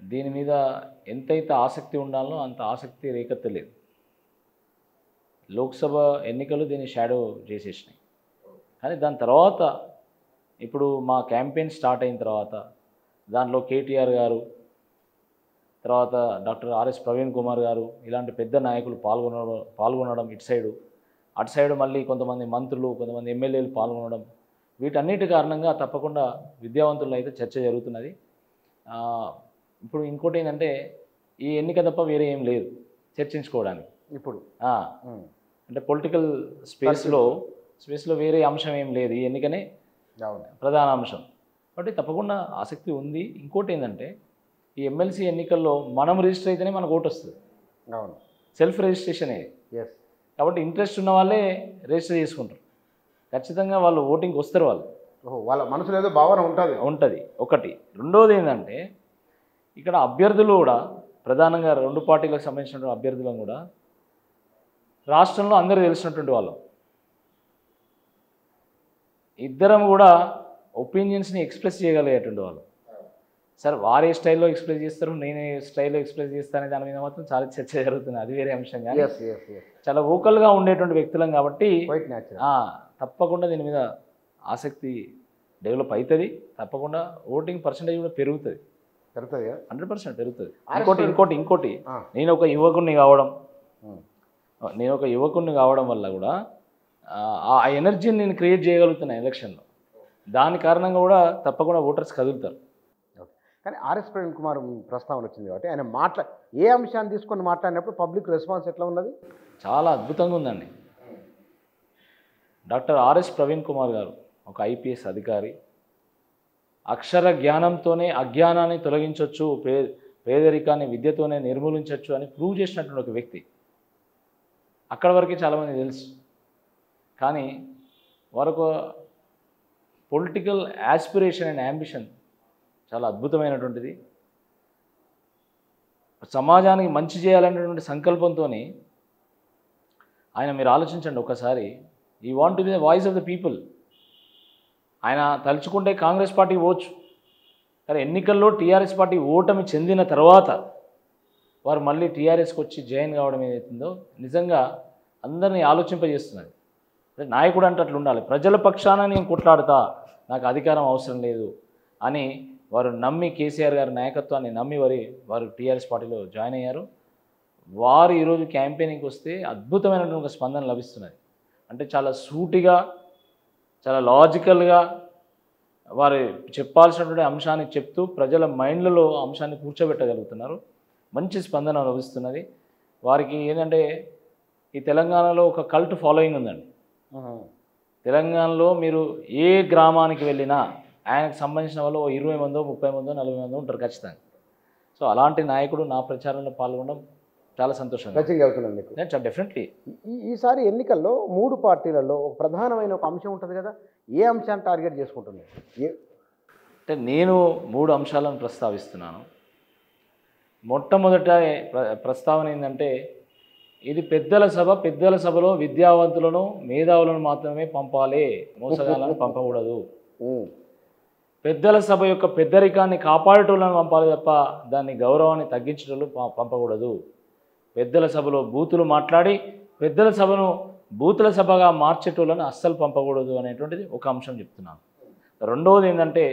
దీని మీద ఎంతైతే ఆసక్తి ఉండాలో అంత ఆసక్తి రేకెత్తలేదు. లోక్సభ ఎన్నికలు దీన్ని షాడో చేసేసినాయి. కానీ దాని తర్వాత ఇప్పుడు మా క్యాంపెయిన్ స్టార్ట్ అయిన తర్వాత దాంట్లో కేటీఆర్ గారు, తర్వాత డాక్టర్ ఆర్ఎస్ ప్రవీణ్ కుమార్ గారు, ఇలాంటి పెద్ద నాయకులు పాల్గొనడం అటు సైడు మళ్ళీ కొంతమంది మంత్రులు, కొంతమంది ఎమ్మెల్యేలు పాల్గొనడం, వీటన్నిటి కారణంగా తప్పకుండా విద్యావంతుల్లో అయితే చర్చ జరుగుతున్నది. ఇప్పుడు ఇంకోటి ఏంటంటే ఈ ఎన్నిక తప్ప వేరే ఏం లేదు చర్చించుకోవడానికి ఇప్పుడు. అంటే పొలిటికల్ స్పేస్లో వేరే అంశం ఏం లేదు. ఈ ఎన్నికనే ప్రధాన అంశం. కాబట్టి తప్పకుండా ఆసక్తి ఉంది. ఇంకోటి ఏంటంటే ఈ ఎమ్మెల్సీ ఎన్నికల్లో మనం రిజిస్టర్ అయితేనే మనకు ఓటు వస్తుంది. అవును, సెల్ఫ్ రిజిస్ట్రేషన్ ఇది. కాబట్టి ఇంట్రెస్ట్ ఉన్న వాళ్ళే రిజిస్టర్ చేసుకుంటారు. ఖచ్చితంగా వాళ్ళు ఓటింగ్కి వస్తారు. వాళ్ళ మనసులో ఏదో భావన ఉంటుంది ఒకటి. రెండోది ఏంటంటే ఇక్కడ అభ్యర్థులు కూడా ప్రధానంగా రెండు పార్టీలకు సంబంధించినటువంటి అభ్యర్థులను కూడా రాష్ట్రంలో అందరూ తెలిసినటువంటి వాళ్ళు. ఇద్దరం కూడా ఒపీనియన్స్ని ఎక్స్ప్రెస్ చేయగలిగేటువంటి వాళ్ళు. సార్ వారే స్టైల్లో ఎక్స్ప్రెస్ చేస్తారు, నేనే స్టైల్లో ఎక్స్ప్రెస్ చేస్తానే దాని మీద మాత్రం చాలా చర్చ జరుగుతుంది. అది వేరే అంశం. కానీ చాలా వోకల్గా ఉండేటువంటి వ్యక్తులం కాబట్టి తప్పకుండా దీని మీద ఆసక్తి డెవలప్ అవుతుంది. తప్పకుండా ఓటింగ్ పర్సంటేజ్ కూడా పెరుగుతుంది. 100% పెరుగుతుంది. ఇంకోటి నేను ఒక యువకుడిని కావడం వల్ల కూడా ఆ ఎనర్జీని నేను క్రియేట్ చేయగలుగుతున్నాను ఎలక్షన్లో. దాని కారణంగా కూడా తప్పకుండా ఓటర్స్ కదులుతారు. కానీ ఆర్ఎస్ ప్రవీణ్ కుమార్ ప్రస్తావన వచ్చింది కాబట్టి ఆయన ఏ అంశాన్ని తీసుకొని మాట్లాడినప్పుడు పబ్లిక్ రెస్పాన్స్ ఎట్లా ఉన్నది? చాలా అద్భుతంగా ఉందండి. డాక్టర్ ఆర్ఎస్ ప్రవీణ్ కుమార్ గారు ఒక ఐపీఎస్ అధికారి. అక్షర జ్ఞానంతోనే అజ్ఞానాన్ని తొలగించవచ్చు, పేదరికాన్ని విద్యతోనే నిర్మూలించవచ్చు అని ప్రూవ్ చేసినటువంటి ఒక వ్యక్తి. అక్కడి వరకే చాలామంది తెలుసు. కానీ వారికి పొలిటికల్ యాస్పిరేషన్ అండ్ యాంబిషన్ చాలా అద్భుతమైనటువంటిది. సమాజానికి మంచి చేయాలనేటువంటి సంకల్పంతో ఆయన, మీరు ఆలోచించండి ఒకసారి, ఈ want to be the voice of the people. ఆయన తలుచుకుంటే కాంగ్రెస్ పార్టీ పోవచ్చు, కానీ ఎన్నికల్లో టీఆర్ఎస్ పార్టీ ఓటమి చెందిన తర్వాత వారు మళ్ళీ టీఆర్ఎస్కి వచ్చి జాయిన్ కావడం ఏదైతుందో నిజంగా అందరినీ ఆలోచింపజేస్తున్నది. నాయకుడు అంటే అట్లా ఉండాలి. ప్రజల పక్షాన నేను కొట్లాడుతా, నాకు అధికారం అవసరం లేదు అని వారు నమ్మి, కేసీఆర్ గారి నాయకత్వాన్ని నమ్మి వారు టీఆర్ఎస్ పార్టీలో జాయిన్ అయ్యారు. వారు ఈరోజు క్యాంపెయినింగ్కి వస్తే అద్భుతమైనటువంటి ఒక స్పందన లభిస్తున్నది. అంటే చాలా సూటిగా, చాలా లాజికల్గా వారు చెప్పాల్సినటువంటి అంశాన్ని చెప్తూ ప్రజల మైండ్లలో అంశాన్ని కూర్చోబెట్టగలుగుతున్నారు. మంచి స్పందన లభిస్తున్నది. వారికి ఏంటంటే ఈ తెలంగాణలో ఒక కల్ట్ ఫాలోయింగ్ ఉందండి. తెలంగాణలో మీరు ఏ గ్రామానికి వెళ్ళినా ఆయనకు సంబంధించిన వాళ్ళు 20 మందో, 30 మందో, 40 మందో ఉంటారు ఖచ్చితంగా. సో అలాంటి నాయకుడు నా ప్రచారంలో పాల్గొనడం చాలా సంతోషంగా టచింగ్ అవుతున్నాను మీకు. డెఫినెట్లీ. ఈసారి ఎన్నికల్లో 3 పార్టీలలో ఒక ప్రధానమైన ఒక అంశం ఉంటుంది కదా, ఏ అంశాన్ని టార్గెట్ చేసుకుంటున్నారు? అంటే నేను 3 అంశాలను ప్రస్తావిస్తున్నాను. మొట్టమొదట ప్రస్తావన ఏంటంటే, ఇది పెద్దల సభ, పెద్దల సభలో విద్యావంతులను మేధావులను మాత్రమే పంపాలి, మోసగాళ్ళను పంపకూడదు. పెద్దల సభ యొక్క పెద్దరికాన్ని కాపాడేటోళ్ళని పంపాలి తప్ప దాన్ని గౌరవాన్ని తగ్గించేటోళ్ళు పంపకూడదు. పెద్దల సభలో బూతులు మాట్లాడి పెద్దల సభను బూతుల సభగా మార్చేటోళ్ళని అస్సలు పంపకూడదు అనేటువంటిది ఒక అంశం చెప్తున్నాను. రెండవది ఏంటంటే,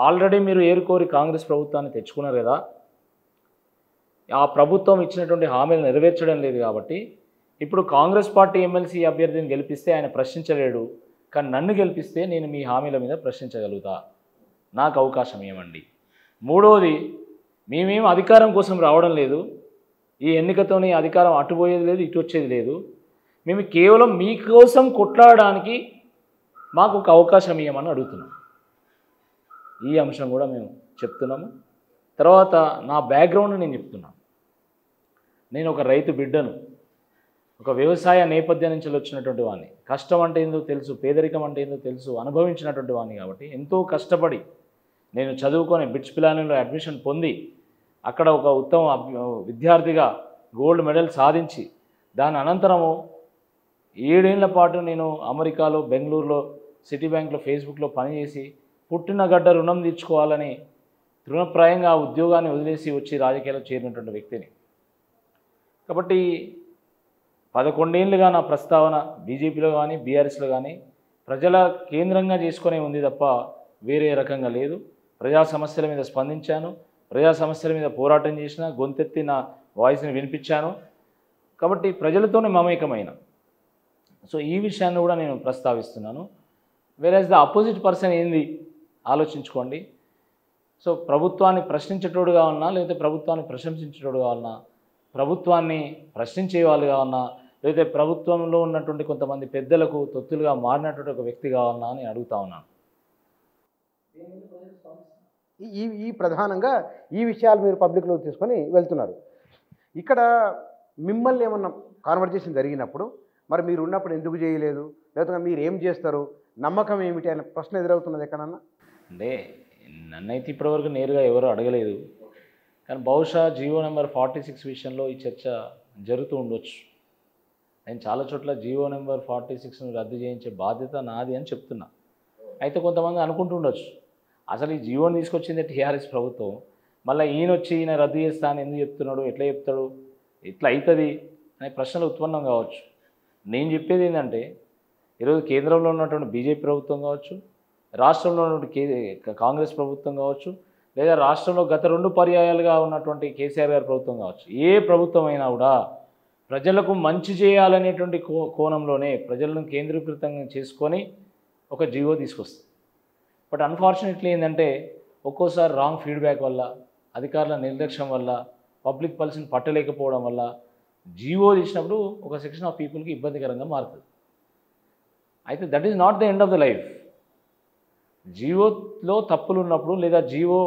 ఆల్రెడీ మీరు ఏరుకోరి కాంగ్రెస్ ప్రభుత్వాన్ని తెచ్చుకున్నారు కదా, ఆ ప్రభుత్వం ఇచ్చినటువంటి హామీలు నెరవేర్చడం లేదు కాబట్టి ఇప్పుడు కాంగ్రెస్ పార్టీ ఎమ్మెల్సీ అభ్యర్థిని గెలిపిస్తే ఆయన ప్రశ్నించలేడు, కానీ నన్ను గెలిపిస్తే నేను మీ హామీల మీద ప్రశ్నించగలుగుతా, నాకు అవకాశం ఇవ్వండి. మూడవది, మేమేం అధికారం కోసం రావడం లేదు, ఈ ఎన్నికతోనే అధికారం అటుపోయేది లేదు ఇటు వచ్చేది లేదు, మేము కేవలం మీకోసం కొట్లాడడానికి మాకు ఒక అవకాశం ఇవ్వమని అడుగుతున్నాం. ఈ అంశం కూడా మేము చెప్తున్నాము. తర్వాత నా బ్యాక్గ్రౌండ్ నేను చెప్తున్నాను. నేను ఒక రైతు బిడ్డను, ఒక వ్యవసాయ నేపథ్యం నుంచి వచ్చినటువంటి వాడిని. కష్టం అంటే ఏందో తెలుసు, పేదరికం అంటే ఏందో తెలుసు, అనుభవించినటువంటి వాడిని కాబట్టి ఎంతో కష్టపడి నేను చదువుకొని బిట్స్ పిలానీలో అడ్మిషన్ పొంది అక్కడ ఒక ఉత్తమ విద్యార్థిగా గోల్డ్ మెడల్ సాధించి దాని అనంతరము 7 ఏళ్ల పాటు నేను అమెరికాలో బెంగళూరులో సిటీ బ్యాంక్లో ఫేస్బుక్లో పనిచేసి పుట్టిన గడ్డ రుణం తీర్చుకోవాలని తృణప్రాయంగా ఉద్యోగాన్ని వదిలేసి వచ్చి రాజకీయాల్లో చేరినటువంటి వ్యక్తిని. కాబట్టి 11 ఏళ్ళుగా నా ప్రస్తావన బీజేపీలో కానీ బీఆర్ఎస్లో కానీ ప్రజల కేంద్రంగా చేసుకునే ఉంది తప్ప వేరే రకంగా లేదు. ప్రజా సమస్యల మీద స్పందించాను, ప్రజా సమస్యల మీద పోరాటం చేసిన, గొంతెత్తి నా వాయిస్ని వినిపించాను. కాబట్టి ప్రజలతోనే మమేకమైన. సో ఈ విషయాన్ని కూడా నేను ప్రస్తావిస్తున్నాను. వేరేస్ ద అపోజిట్ పర్సన్ ఏంది ఆలోచించుకోండి. సో ప్రభుత్వాన్ని ప్రశ్నించేటోడుగా ఉన్నా, లేకపోతే ప్రభుత్వాన్ని ప్రశంసించేటోడుగా ఉన్నా, ప్రభుత్వాన్ని ప్రశ్నించే వాళ్ళుగా ఉన్నా, లేకపోతే ప్రభుత్వంలో ఉన్నటువంటి కొంతమంది పెద్దలకు తొత్తులుగా మారినటువంటి ఒక వ్యక్తి కావాలన్నా అని అడుగుతా ఉన్నాను. ఈ ప్రధానంగా ఈ విషయాలు మీరు పబ్లిక్లోకి తీసుకొని వెళ్తున్నారు. ఇక్కడ మిమ్మల్ని ఏమన్నా కాన్వర్జేషన్ జరిగినప్పుడు మరి మీరు ఉన్నప్పుడు ఎందుకు చేయలేదు, లేకపోతే మీరు ఏం చేస్తారు, నమ్మకం ఏమిటి అనే ప్రశ్న ఎదురవుతున్నది ఎక్కడన్నా? అంటే నన్నైతే ఇప్పటివరకు నేరుగా ఎవరు అడగలేదు, కానీ బహుశా జియో నెంబర్ 46 విషయంలో ఈ చర్చ జరుగుతూ ఉండొచ్చు. నేను చాలా చోట్ల జియో నెంబర్ 46ను రద్దు చేయించే బాధ్యత నాది అని చెప్తున్నా. అయితే కొంతమంది అనుకుంటుండొచ్చు, అసలు ఈ జియోని తీసుకొచ్చింది టీఆర్ఎస్ ప్రభుత్వం, మళ్ళీ ఈయన రద్దు చేస్తా అని ఎందుకు చెప్తున్నాడు, ఎట్లా చెప్తాడు, ఎట్లా అవుతుంది అనే ప్రశ్నలు ఉత్పన్నం కావచ్చు. నేను చెప్పేది ఏంటంటే, ఈరోజు కేంద్రంలో ఉన్నటువంటి బీజేపీ ప్రభుత్వం కావచ్చు, రాష్ట్రంలో ఉన్నటువంటి కాంగ్రెస్ ప్రభుత్వం కావచ్చు, లేదా రాష్ట్రంలో గత 2 పర్యాయాలుగా ఉన్నటువంటి కేసీఆర్ గారి ప్రభుత్వం కావచ్చు, ఏ ప్రభుత్వం అయినా కూడా ప్రజలకు మంచి చేయాలనేటువంటి కోణంలోనే ప్రజలను కేంద్రీకృతంగా చేసుకొని ఒక జియో తీసుకొస్తుంది. బట్ అన్ఫార్చునేట్లీ ఏంటంటే ఒక్కోసారి రాంగ్ ఫీడ్బ్యాక్ వల్ల, అధికారుల నిర్లక్ష్యం వల్ల, పబ్లిక్ పల్స్ని పట్టలేకపోవడం వల్ల జియో తీసినప్పుడు ఒక సెక్షన్ ఆఫ్ పీపుల్కి ఇబ్బందికరంగా మారుతుంది. అయితే that is not the end of the life. జియోలో తప్పులు ఉన్నప్పుడు లేదా జియో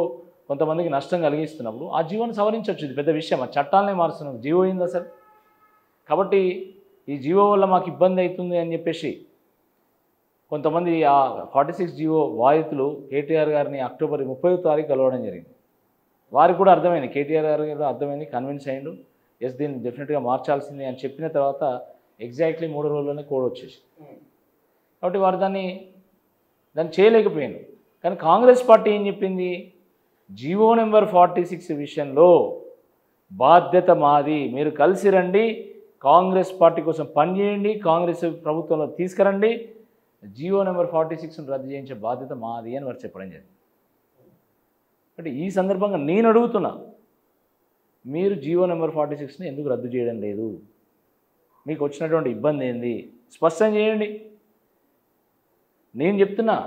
కొంతమందికి నష్టం కలిగిస్తున్నప్పుడు ఆ జియోని సవరించవచ్చు. ఇది పెద్ద విషయం, ఆ చట్టాలనే మారుస్తున్నాం. జియో అయింది అసలు. కాబట్టి ఈ జియో వల్ల మాకు ఇబ్బంది అవుతుంది అని చెప్పేసి కొంతమంది ఆ 46 జియో బాధితులు కేటీఆర్ గారిని అక్టోబర్ 30వ తారీఖు కలవడం జరిగింది. వారికి కూడా అర్థమైంది, కేటీఆర్ గారికి కూడా అర్థమైంది, కన్విన్స్ అయ్యిండు, ఎస్ దీన్ని డెఫినెట్గా మార్చాల్సిందే అని చెప్పిన తర్వాత ఎగ్జాక్ట్లీ 3 రోజుల్లోనే కోడ్ వచ్చేసి. కాబట్టి వారు దాన్ని చేయలేకపోయాను. కానీ కాంగ్రెస్ పార్టీ ఏం చెప్పింది, జియో నెంబర్ 46 విషయంలో బాధ్యత మాది, మీరు కలిసి రండి, కాంగ్రెస్ పార్టీ కోసం పనిచేయండి, కాంగ్రెస్ ప్రభుత్వంలో తీసుకురండి, జియో నెంబర్ 46ను రద్దు చేయించే బాధ్యత మాది అని వారు చెప్పడం జరిగింది. అంటే ఈ సందర్భంగా నేను అడుగుతున్నా, మీరు జియో నెంబర్ 46ని ఎందుకు రద్దు చేయడం లేదు, మీకు వచ్చినటువంటి ఇబ్బంది ఏంది స్పష్టం చేయండి. నేను చెప్తున్నా,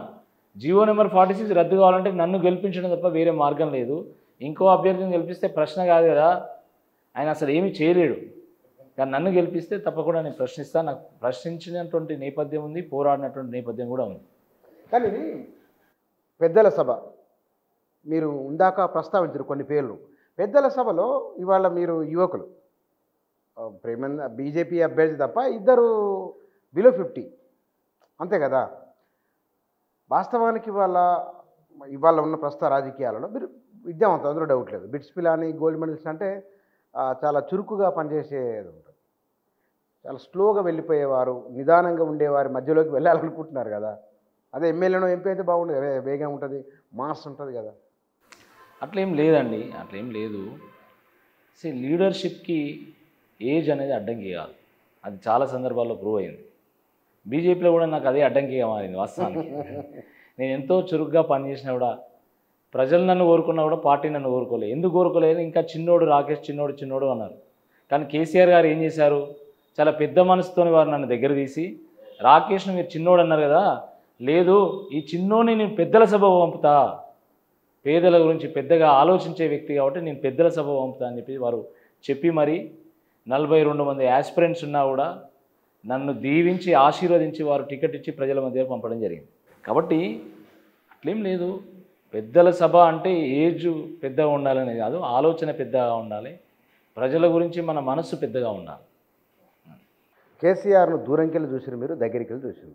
జియో నెంబర్ 46 రద్దు కావాలంటే నన్ను గెలిపించడం తప్ప వేరే మార్గం లేదు. ఇంకో అభ్యర్థిని గెలిపిస్తే ప్రశ్న కాదు కదా, ఆయన అసలు ఏమీ చేయలేడు. కానీ నన్ను గెలిపిస్తే తప్పకుండా నేను ప్రశ్నిస్తాను. నాకు ప్రశ్నించినటువంటి నేపథ్యం ఉంది, పోరాడినటువంటి నేపథ్యం కూడా ఉంది. కానీ ఇది పెద్దల సభ, మీరు ఇందాక ప్రస్తావించారు కొన్ని పేర్లు. పెద్దల సభలో ఇవాళ మీరు యువకులు, ప్రేమేంద్ర బీజేపీ అభ్యర్థి తప్ప ఇద్దరు బిలో 50 అంతే కదా. వాస్తవానికి ఇవాళ ఉన్న ప్రస్తుత రాజకీయాలలో మీరు విద్యావంతులు, అందులో డౌట్ లేదు. బిట్స్ పిలాని గోల్డ్ మెడల్స్ అంటే చాలా చురుకుగా పనిచేసేది ఉంటుంది. చాలా స్లోగా వెళ్ళిపోయేవారు, నిదానంగా ఉండేవారి మధ్యలోకి వెళ్ళాలనుకుంటున్నారు కదా. అదే ఎమ్మెల్యేనో ఎంపీ అయితే బాగుండదు, వేగంగా ఉంటుంది, మాస్ ఉంటుంది కదా. అట్లేం లేదండి, అట్లేం లేదు. లీడర్షిప్కి ఏజ్ అనేది అడ్డంకి కాదు, అది చాలా సందర్భాల్లో ప్రూవ్ అయింది. బీజేపీలో కూడా నాకు అదే అడ్డంకిగా మారింది వాస్తవానికి. నేను ఎంతో చురుగ్గా పనిచేసినా కూడా ప్రజలు నన్ను కోరుకున్నా కూడా పార్టీ నన్ను కోరుకోలేదు. ఎందుకు కోరుకోలేదు? ఇంకా చిన్నోడు రాకేష్ చిన్నోడు అన్నారు. కానీ కేసీఆర్ గారు ఏం చేశారు? చాలా పెద్ద మనసుతోని వారు నన్ను దగ్గర తీసి, రాకేష్ను మీరు చిన్నోడు అన్నారు కదా, లేదు ఈ చిన్నోడిని నేను పెద్దల సభ పంపుతా, పేదల గురించి పెద్దగా ఆలోచించే వ్యక్తి కాబట్టి నేను పెద్దల సభ పంపుతా అని చెప్పి వారు చెప్పి మరి 42 మంది యాస్పిరెంట్స్ ఉన్నా కూడా నన్ను దీవించి ఆశీర్వదించి వారు టికెట్ ఇచ్చి ప్రజల మధ్య పంపడం జరిగింది. కాబట్టి అట్లేం లేదు. పెద్దల సభ అంటే ఏజ్ పెద్దగా ఉండాలనేది కాదు, ఆలోచన పెద్దగా ఉండాలి, ప్రజల గురించి మన మనస్సు పెద్దగా ఉండాలి. కేసీఆర్ను దూరంకి వెళ్ళి చూసిరు, మీరు దగ్గరికి వెళ్ళి చూసిరు,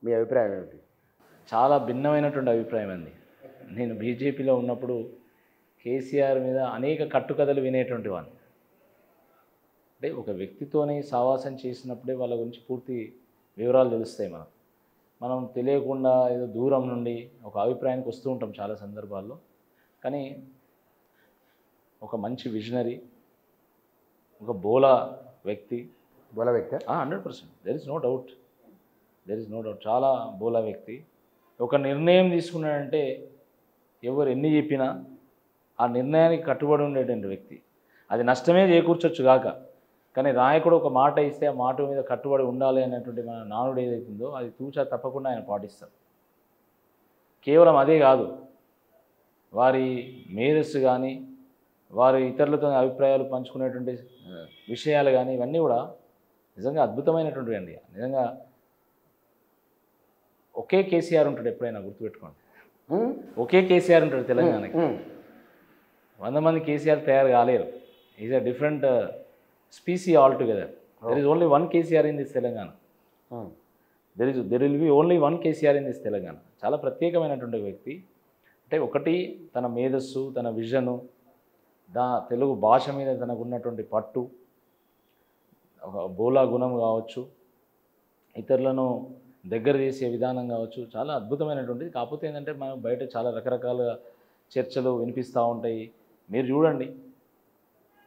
మీ అభిప్రాయం ఏమిటి? చాలా భిన్నమైనటువంటి అభిప్రాయం అండి. నేను బీజేపీలో ఉన్నప్పుడు కేసీఆర్ మీద అనేక కట్టుకథలు వినేటువంటి వాడిని. అంటే ఒక వ్యక్తితోనే సావాసం చేసినప్పుడే వాళ్ళ గురించి పూర్తి వివరాలు తెలుస్తాయి. మనం తెలియకుండా ఏదో దూరం నుండి ఒక అభిప్రాయానికి వస్తూ ఉంటాం చాలా సందర్భాల్లో. కానీ ఒక మంచి విజనరీ, ఒక బోలా వ్యక్తి, 100%, దెర్ ఇస్ నో డౌట్, చాలా బోలా వ్యక్తి. ఒక నిర్ణయం తీసుకున్నాడంటే ఎవరు ఎన్ని చెప్పినా ఆ నిర్ణయానికి కట్టుబడి ఉండేటువంటి వ్యక్తి. అది నష్టమే చేకూర్చొచ్చు కాక, కానీ నాయకుడు ఒక మాట ఇస్తే ఆ మాట మీద కట్టుబడి ఉండాలి అనేటువంటి మన నానుడు ఏదైతుందో అది తూచా తప్పకుండా ఆయన పాటిస్తారు. కేవలం అదే కాదు, వారి మేధస్సు కానీ, వారి ఇతరులతో అభిప్రాయాలు పంచుకునేటువంటి విషయాలు కానీ, ఇవన్నీ కూడా నిజంగా అద్భుతమైనటువంటివి అండి. నిజంగా ఒకే కేసీఆర్ ఉంటాడు, ఎప్పుడైనా గుర్తుపెట్టుకోండి. ఒకే కేసీఆర్ ఉంటాడు తెలంగాణకి. 100 మంది కేసీఆర్ తయారు కాలేరు. Is a different species all together. There is only one KCR in this Telangana. There will be only one KCR in this Telangana. చాలా ప్రత్యేకమైనటువంటి వ్యక్తి. అంటే ఒకటి తన మేధస్సు, తన విజను, తెలుగు భాష మీద తనకు ఉన్నటువంటి పట్టు, ఒక బోలా గుణం కావచ్చు, ఇతరులను దగ్గర చేసే విధానం కావచ్చు, చాలా అద్భుతమైనటువంటిది. కాకపోతే ఏంటంటే మనం బయట చాలా రకరకాల చర్చలు వినిపిస్తూ ఉంటాయి. మీరు చూడండి,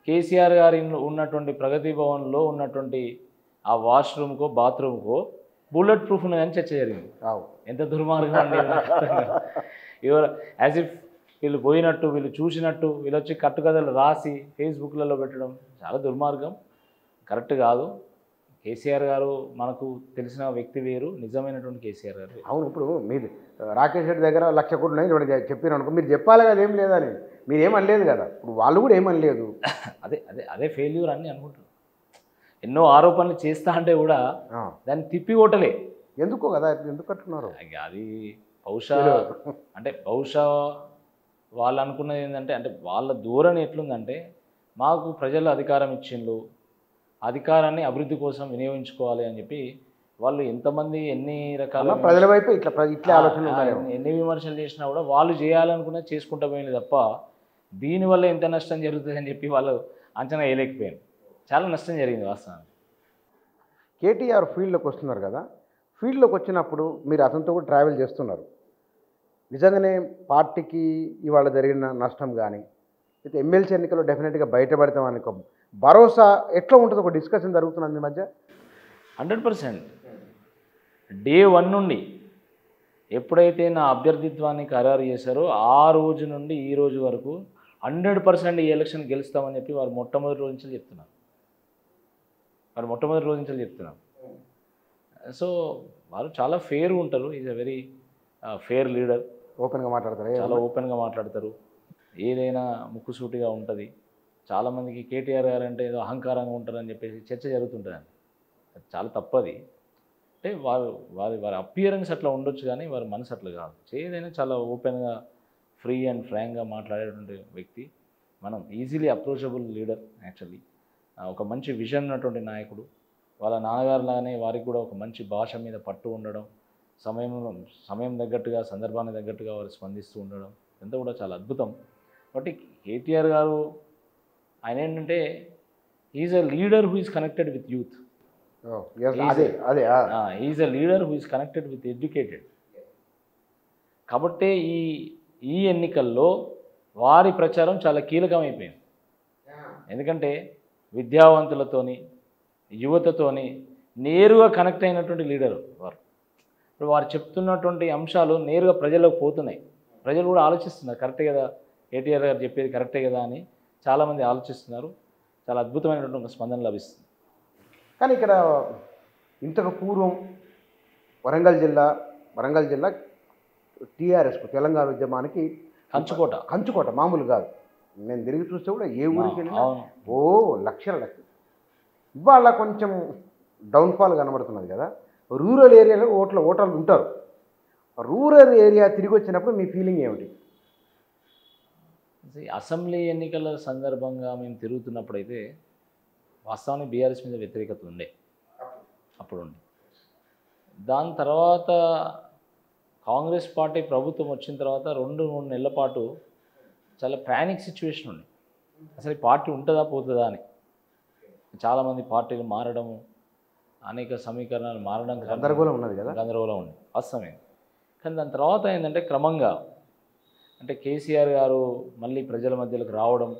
కేసీఆర్ గారి ఉన్నటువంటి ప్రగతి భవన్లో ఉన్నటువంటి ఆ వాష్రూమ్కో బాత్రూమ్కో బుల్లెట్ ప్రూఫ్ ఉన్నదని చర్చ జరిగింది. ఎంత దుర్మార్గం అండి! ఎవరు యాజ్ ఇఫ్ వీళ్ళు పోయినట్టు, వీళ్ళు చూసినట్టు, వీళ్ళు వచ్చి కట్టుకథలు రాసి ఫేస్బుక్లలో పెట్టడం చాలా దుర్మార్గం, కరెక్ట్ కాదు. కేసీఆర్ గారు మనకు తెలిసిన వ్యక్తి వేరు, నిజమైనటువంటి కేసీఆర్ గారు. అవును, ఇప్పుడు మీరు రాకేష్ రెడ్డి దగ్గర 1,00,000 కోట్లు ఉన్నాయి చెప్పారు అనుకో, మీరు చెప్పాలి కదా ఏం లేదని. మీరు ఏమనలేదు కదా, ఇప్పుడు వాళ్ళు కూడా ఏమనలేదు. అదే ఫెయిల్యూర్ అని అనుకుంటున్నారు. ఎన్నో ఆరోపణలు చేస్తా అంటే కూడా దాన్ని తిప్పి కొట్టలే. ఎందుకో కదా, ఎందుకు కట్టుకున్నారు అది? బహుశా వాళ్ళు అనుకున్నది ఏంటంటే, అంటే వాళ్ళ ధోరణి ఎట్లుందంటే, మాకు ప్రజలు అధికారం ఇచ్చిండ్రు, అధికారాన్ని అభివృద్ధి కోసం వినియోగించుకోవాలి అని చెప్పి వాళ్ళు ఎంతమంది ఎన్ని రకాల ప్రజల వైపు ఇట్లా ఆలోచన ఎన్ని విమర్శలు చేసినా కూడా వాళ్ళు చేయాలనుకున్నది చేసుకుంటూ పోయింది తప్ప దీనివల్ల ఎంత నష్టం జరుగుతుంది అని చెప్పి వాళ్ళు అంచనా వేయలేకపోయారు. చాలా నష్టం జరిగింది వాస్తవానికి. కేటీఆర్ ఫీల్డ్లోకి వస్తున్నారు కదా, ఫీల్డ్లోకి వచ్చినప్పుడు మీరు అతనితో కూడా ట్రావెల్ చేస్తున్నారు. నిజంగానే పార్టీకి ఇవాళ జరిగిన నష్టం కానీ, అయితే ఎమ్మెల్సీ ఎన్నికల్లో డెఫినెట్గా బయటపడతామని భరోసా ఎట్లా ఉంటుందో ఒక డిస్కషన్ జరుగుతున్నది మీ మధ్య? 100%. డే 1 నుండి ఎప్పుడైతే నా అభ్యర్థిత్వాన్ని ఖరారు చేశారో ఆ రోజు నుండి ఈ రోజు వరకు 100% ఈ ఎలక్షన్ గెలుస్తామని చెప్పి వారు మొట్టమొదటి రోజు నుంచి చెప్తున్నారు. సో వారు చాలా ఫేర్ ఉంటారు. Is a very fair leader. ఓపెన్గా మాట్లాడతారు, చాలా ఓపెన్గా మాట్లాడతారు. ఏదైనా ముక్కుసూటిగా ఉంటుంది. చాలామందికి కేటీఆర్ గారు అంటే ఏదో అహంకారంగా ఉంటారని చెప్పేసి చర్చ జరుగుతుంటుందండి. అది చాలా తప్పది. అంటే వారి అపియరెన్స్ అట్లా ఉండొచ్చు, కానీ వారి మనసు అట్లా కాదు. ఏదైనా చాలా ఓపెన్గా, ఫ్రీ అండ్ ఫ్రాంక్గా మాట్లాడేటువంటి వ్యక్తి. మనం ఈజీలీ అప్రోచబుల్ లీడర్ యాక్చువల్లీ. ఒక మంచి విజన్ ఉన్నటువంటి నాయకుడు. వాళ్ళ నాన్నగారులాగానే వారికి కూడా ఒక మంచి భాష మీద పట్టు ఉండడం, సమయం తగ్గట్టుగా, సందర్భానికి తగ్గట్టుగా వారు స్పందిస్తూ ఉండడం ఇదంతా కూడా చాలా అద్భుతం. కాబట్టి కేటీఆర్ గారు ఆయన ఏంటంటే is a leader who is connected with youth. Is a leader who is connected with educated. కాబట్టి ఈ ఎన్నికల్లో వారి ప్రచారం చాలా కీలకమైపోయింది. ఎందుకంటే విద్యావంతులతోని, యువతతోని నేరుగా కనెక్ట్ అయినటువంటి లీడరు వారు. ఇప్పుడు వారు చెప్తున్నటువంటి అంశాలు నేరుగా ప్రజల్లోకి పోతున్నాయి. ప్రజలు కూడా ఆలోచిస్తున్నారు, కరెక్టే కదా కేటీఆర్ గారు చెప్పేది కరెక్టే కదా అని చాలామంది ఆలోచిస్తున్నారు. చాలా అద్భుతమైనటువంటి ఒక స్పందన లభిస్తుంది. కానీ ఇక్కడ ఇంతకు పూర్వం వరంగల్ జిల్లా టీఆర్ఎస్కు తెలంగాణ ఉద్యమానికి కంచుకోట మామూలు కాదు. నేను తిరిగి చూస్తే కూడా ఏ ఊరికి వెళ్ళినా లక్షలు. ఇవాళ కొంచెం డౌన్ఫాల్ కనబడుతున్నది కదా. రూరల్ ఏరియాలో ఓటర్లు ఉంటారు. రూరల్ ఏరియా తిరిగి వచ్చినప్పుడు మీ ఫీలింగ్ ఏమిటి? అసెంబ్లీ ఎన్నికల సందర్భంగా మేము తిరుగుతున్నప్పుడైతే వాస్తవానికి బీఆర్ఎస్ మీద వ్యతిరేకత ఉండే అప్పుడు. దాని తర్వాత కాంగ్రెస్ పార్టీ ప్రభుత్వం వచ్చిన తర్వాత 2-3 నెలల పాటు చాలా ప్యానిక్ సిచ్యువేషన్ ఉంది. అసలు ఈ పార్టీ ఉంటుందా పోతుందా అని చాలామంది పార్టీలు మారడము, అనేక సమీకరణాలు మారడం గందరగోళం ఉన్నది కదా, గందరగోళం ఉంది వాస్తవమే. కానీ దాని తర్వాత ఏంటంటే క్రమంగా అంటే కేసీఆర్ గారు మళ్ళీ ప్రజల మధ్యలోకి రావడం,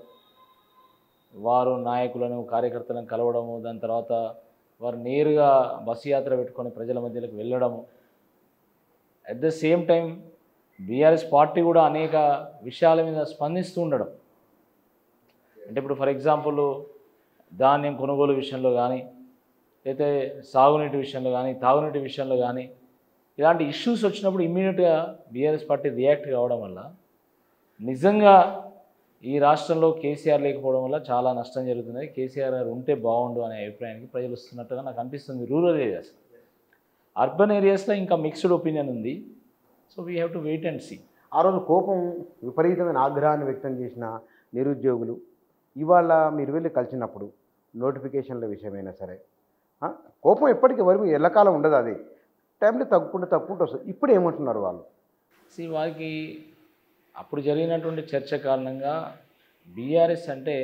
వారు నాయకులను కార్యకర్తలను కలవడము, దాని తర్వాత వారు నేరుగా బస్సు యాత్ర పెట్టుకొని ప్రజల మధ్యలోకి వెళ్ళడము. At the same time BRS party కూడా అనేక విషయాల మీద స్పందిస్తూ ఉండడం. అంటే ఇప్పుడు ఫర్ ఎగ్జాంపుల్ ధాన్యం కొనుగోలు విషయంలో కానీ, అయితే సాగునీటి విషయంలో కానీ, తాగునీటి విషయంలో కానీ ఇలాంటి ఇష్యూస్ వచ్చినప్పుడు ఇమ్మీడియట్గా బీఆర్ఎస్ పార్టీ రియాక్ట్ కావడం వల్ల నిజంగా ఈ రాష్ట్రంలో కేసీఆర్ లేకపోవడం వల్ల చాలా నష్టం జరుగుతుంది. కేసీఆర్ గారు ఉంటే బాగుండు అనే అభిప్రాయానికి ప్రజలు వస్తున్నట్టుగా నాకు అనిపిస్తుంది. రూరల్ ఏరియాస్, అర్బన్ ఏరియాస్లో ఇంకా మిక్స్డ్ ఒపీనియన్ ఉంది. So we have to wait and see. ఆ రోజు కోపం, విపరీతమైన ఆగ్రహాన్ని వ్యక్తం చేసిన నిరుద్యోగులు ఇవాళ మీరు వెళ్ళి కలిసినప్పుడు నోటిఫికేషన్ల విషయమైనా సరే కోపం ఎప్పటికీ వరకు ఎల్లకాలం ఉండదు. అది టైంలో తగ్గుకుంటూ వస్తుంది. ఇప్పుడు ఏమంటున్నారు వాళ్ళు? వారికి అప్పుడు జరిగినటువంటి చర్చ కారణంగా బీఆర్ఎస్ అంటే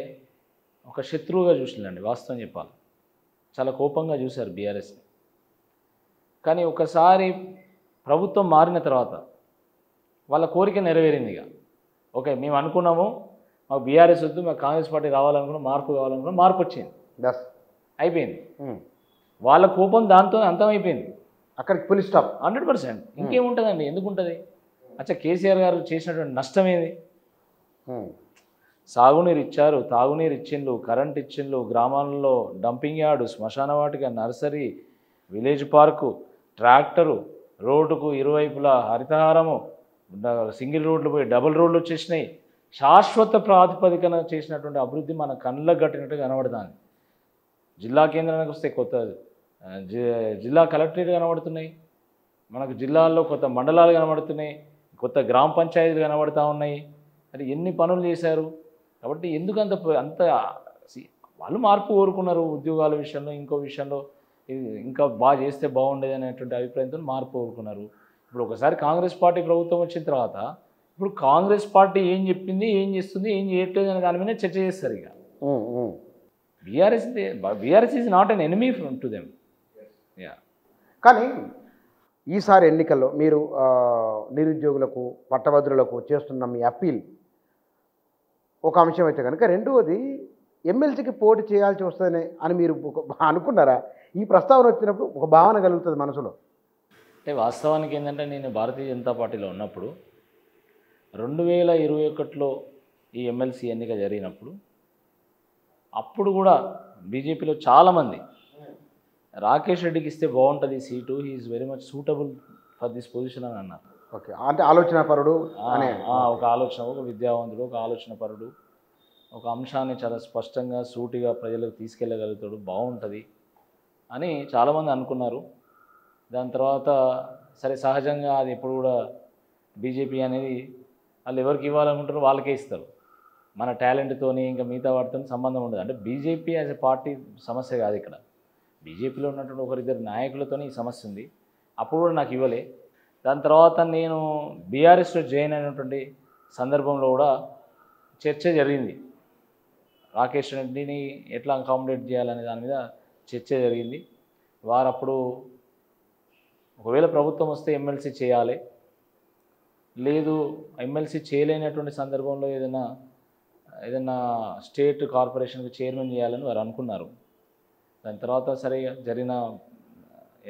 ఒక శత్రువుగా చూసిందండి. వాస్తవం చెప్పాలి, చాలా కోపంగా చూశారు బీఆర్ఎస్ని. కానీ ఒకసారి ప్రభుత్వం మారిన తర్వాత వాళ్ళ కోరిక నెరవేరింది. ఇక ఓకే, మేము అనుకున్నాము మాకు బీఆర్ఎస్ వద్దు, మాకు కాంగ్రెస్ పార్టీ రావాలనుకున్నాం, మార్పు కావాలనుకున్నాం, మార్పు వచ్చింది, అయిపోయింది. వాళ్ళ కోపం దాంతో అంతమైపోయింది. అక్కడికి ఫుల్ స్టాప్, 100%. ఇంకేముంటుందండి, ఎందుకుంటుంది? అచ్చా, కేసీఆర్ గారు చేసినటువంటి నష్టం ఏది? సాగునీరు ఇచ్చారు, తాగునీరు ఇచ్చిండ్రు, కరెంట్ ఇచ్చిండ్రు, గ్రామాలలో డంపింగ్ యార్డు, శ్మశాన వాటిక, నర్సరీ, విలేజ్ పార్కు, ట్రాక్టరు, రోడ్డుకు ఇరువైపులా హరితహారము, సింగిల్ రోడ్లు పోయి డబుల్ రోడ్లు వచ్చేసినాయి. శాశ్వత ప్రాతిపదికన చేసినటువంటి అభివృద్ధి మన కళ్ళకు కట్టినట్టు కనబడుతుంది. జిల్లా కేంద్రానికి వస్తే కొత్త జిల్లా కలెక్టరేట్ కనబడుతున్నాయి, మనకు జిల్లాల్లో కొత్త మండలాలు కనబడుతున్నాయి, కొత్త గ్రామ పంచాయతీలు కనబడుతూ ఉన్నాయి. అది ఎన్ని పనులు చేశారు. కాబట్టి ఎందుకు అంత వాళ్ళు మార్పు కోరుకున్నారు. ఉద్యోగాల విషయంలో, ఇంకో విషయంలో ఇంకా బాగా చేస్తే బాగుండేది అనేటువంటి అభిప్రాయంతో మార్పు కోరుకున్నారు. ఇప్పుడు ఒకసారి కాంగ్రెస్ పార్టీ ప్రభుత్వం వచ్చిన తర్వాత ఇప్పుడు కాంగ్రెస్ పార్టీ ఏం చెప్పింది, ఏం చేస్తుంది, ఏం చేయట్లేదు అనే దాని మీద చర్చ చేస్తారు. ఇక BRS is not an enemy to them. కానీ ఈసారి ఎన్నికల్లో మీరు నిరుద్యోగులకు, పట్టభద్రులకు చేస్తున్న మీ అప్పీల్ ఒక అంశం అయితే కనుక, రెండవది ఎమ్మెల్సీకి పోటీ చేయాల్సి వస్తుందని అని మీరు అనుకున్నారా? ఈ ప్రస్తావన వచ్చినప్పుడు ఒక భావన కలుగుతుంది మనసులో. అంటే వాస్తవానికి ఏంటంటే, నేను భారతీయ జనతా పార్టీలో ఉన్నప్పుడు 2021లో ఈ ఎమ్మెల్సీ ఎన్నిక జరిగినప్పుడు అప్పుడు కూడా బీజేపీలో చాలామంది రాకేష్ రెడ్డికి ఇస్తే బాగుంటుంది seat, he is very much suitable for this position అని అన్నారు. ఓకే, అంటే ఆలోచనాపరుడు అనే ఒక ఆలోచన, ఒక విద్యావంతుడు, ఒక ఆలోచనపరుడు, ఒక అంశాన్ని చాలా స్పష్టంగా సూటిగా ప్రజలకు తీసుకెళ్ళగలుగుతాడు, బాగుంటుంది అని చాలామంది అనుకున్నారు. దాని తర్వాత సరే, సహజంగా అది ఎప్పుడు కూడా బీజేపీ అనేది వాళ్ళు ఎవరికి ఇవ్వాలనుకుంటారో వాళ్ళకే ఇస్తారు. మన టాలెంట్తోని ఇంకా మిగతా వాటితో సంబంధం ఉండదు. అంటే బీజేపీ యాజ్ ఎ పార్టీ సమస్య కాదు ఇక్కడ. బీజేపీలో ఉన్నటువంటి ఒకరిద్దరు నాయకులతోని ఈ సమస్య ఉంది. అప్పుడు కూడా నాకు ఇవ్వలే. దాని తర్వాత నేను బీఆర్ఎస్లో జాయిన్ అయినటువంటి సందర్భంలో కూడా చర్చ జరిగింది. రాకేష్ రెడ్డిని ఎట్లా అకామిడేట్ చేయాలనే దాని మీద చర్చ జరిగింది. వారు అప్పుడు ఒకవేళ ప్రభుత్వం వస్తే ఎమ్మెల్సీ చేయాలి, లేదు ఎమ్మెల్సీ చేయలేనటువంటి సందర్భంలో ఏదైనా స్టేట్ కార్పొరేషన్కి చైర్మన్ చేయాలని వారు అనుకున్నారు. దాని తర్వాత సరే జరిగిన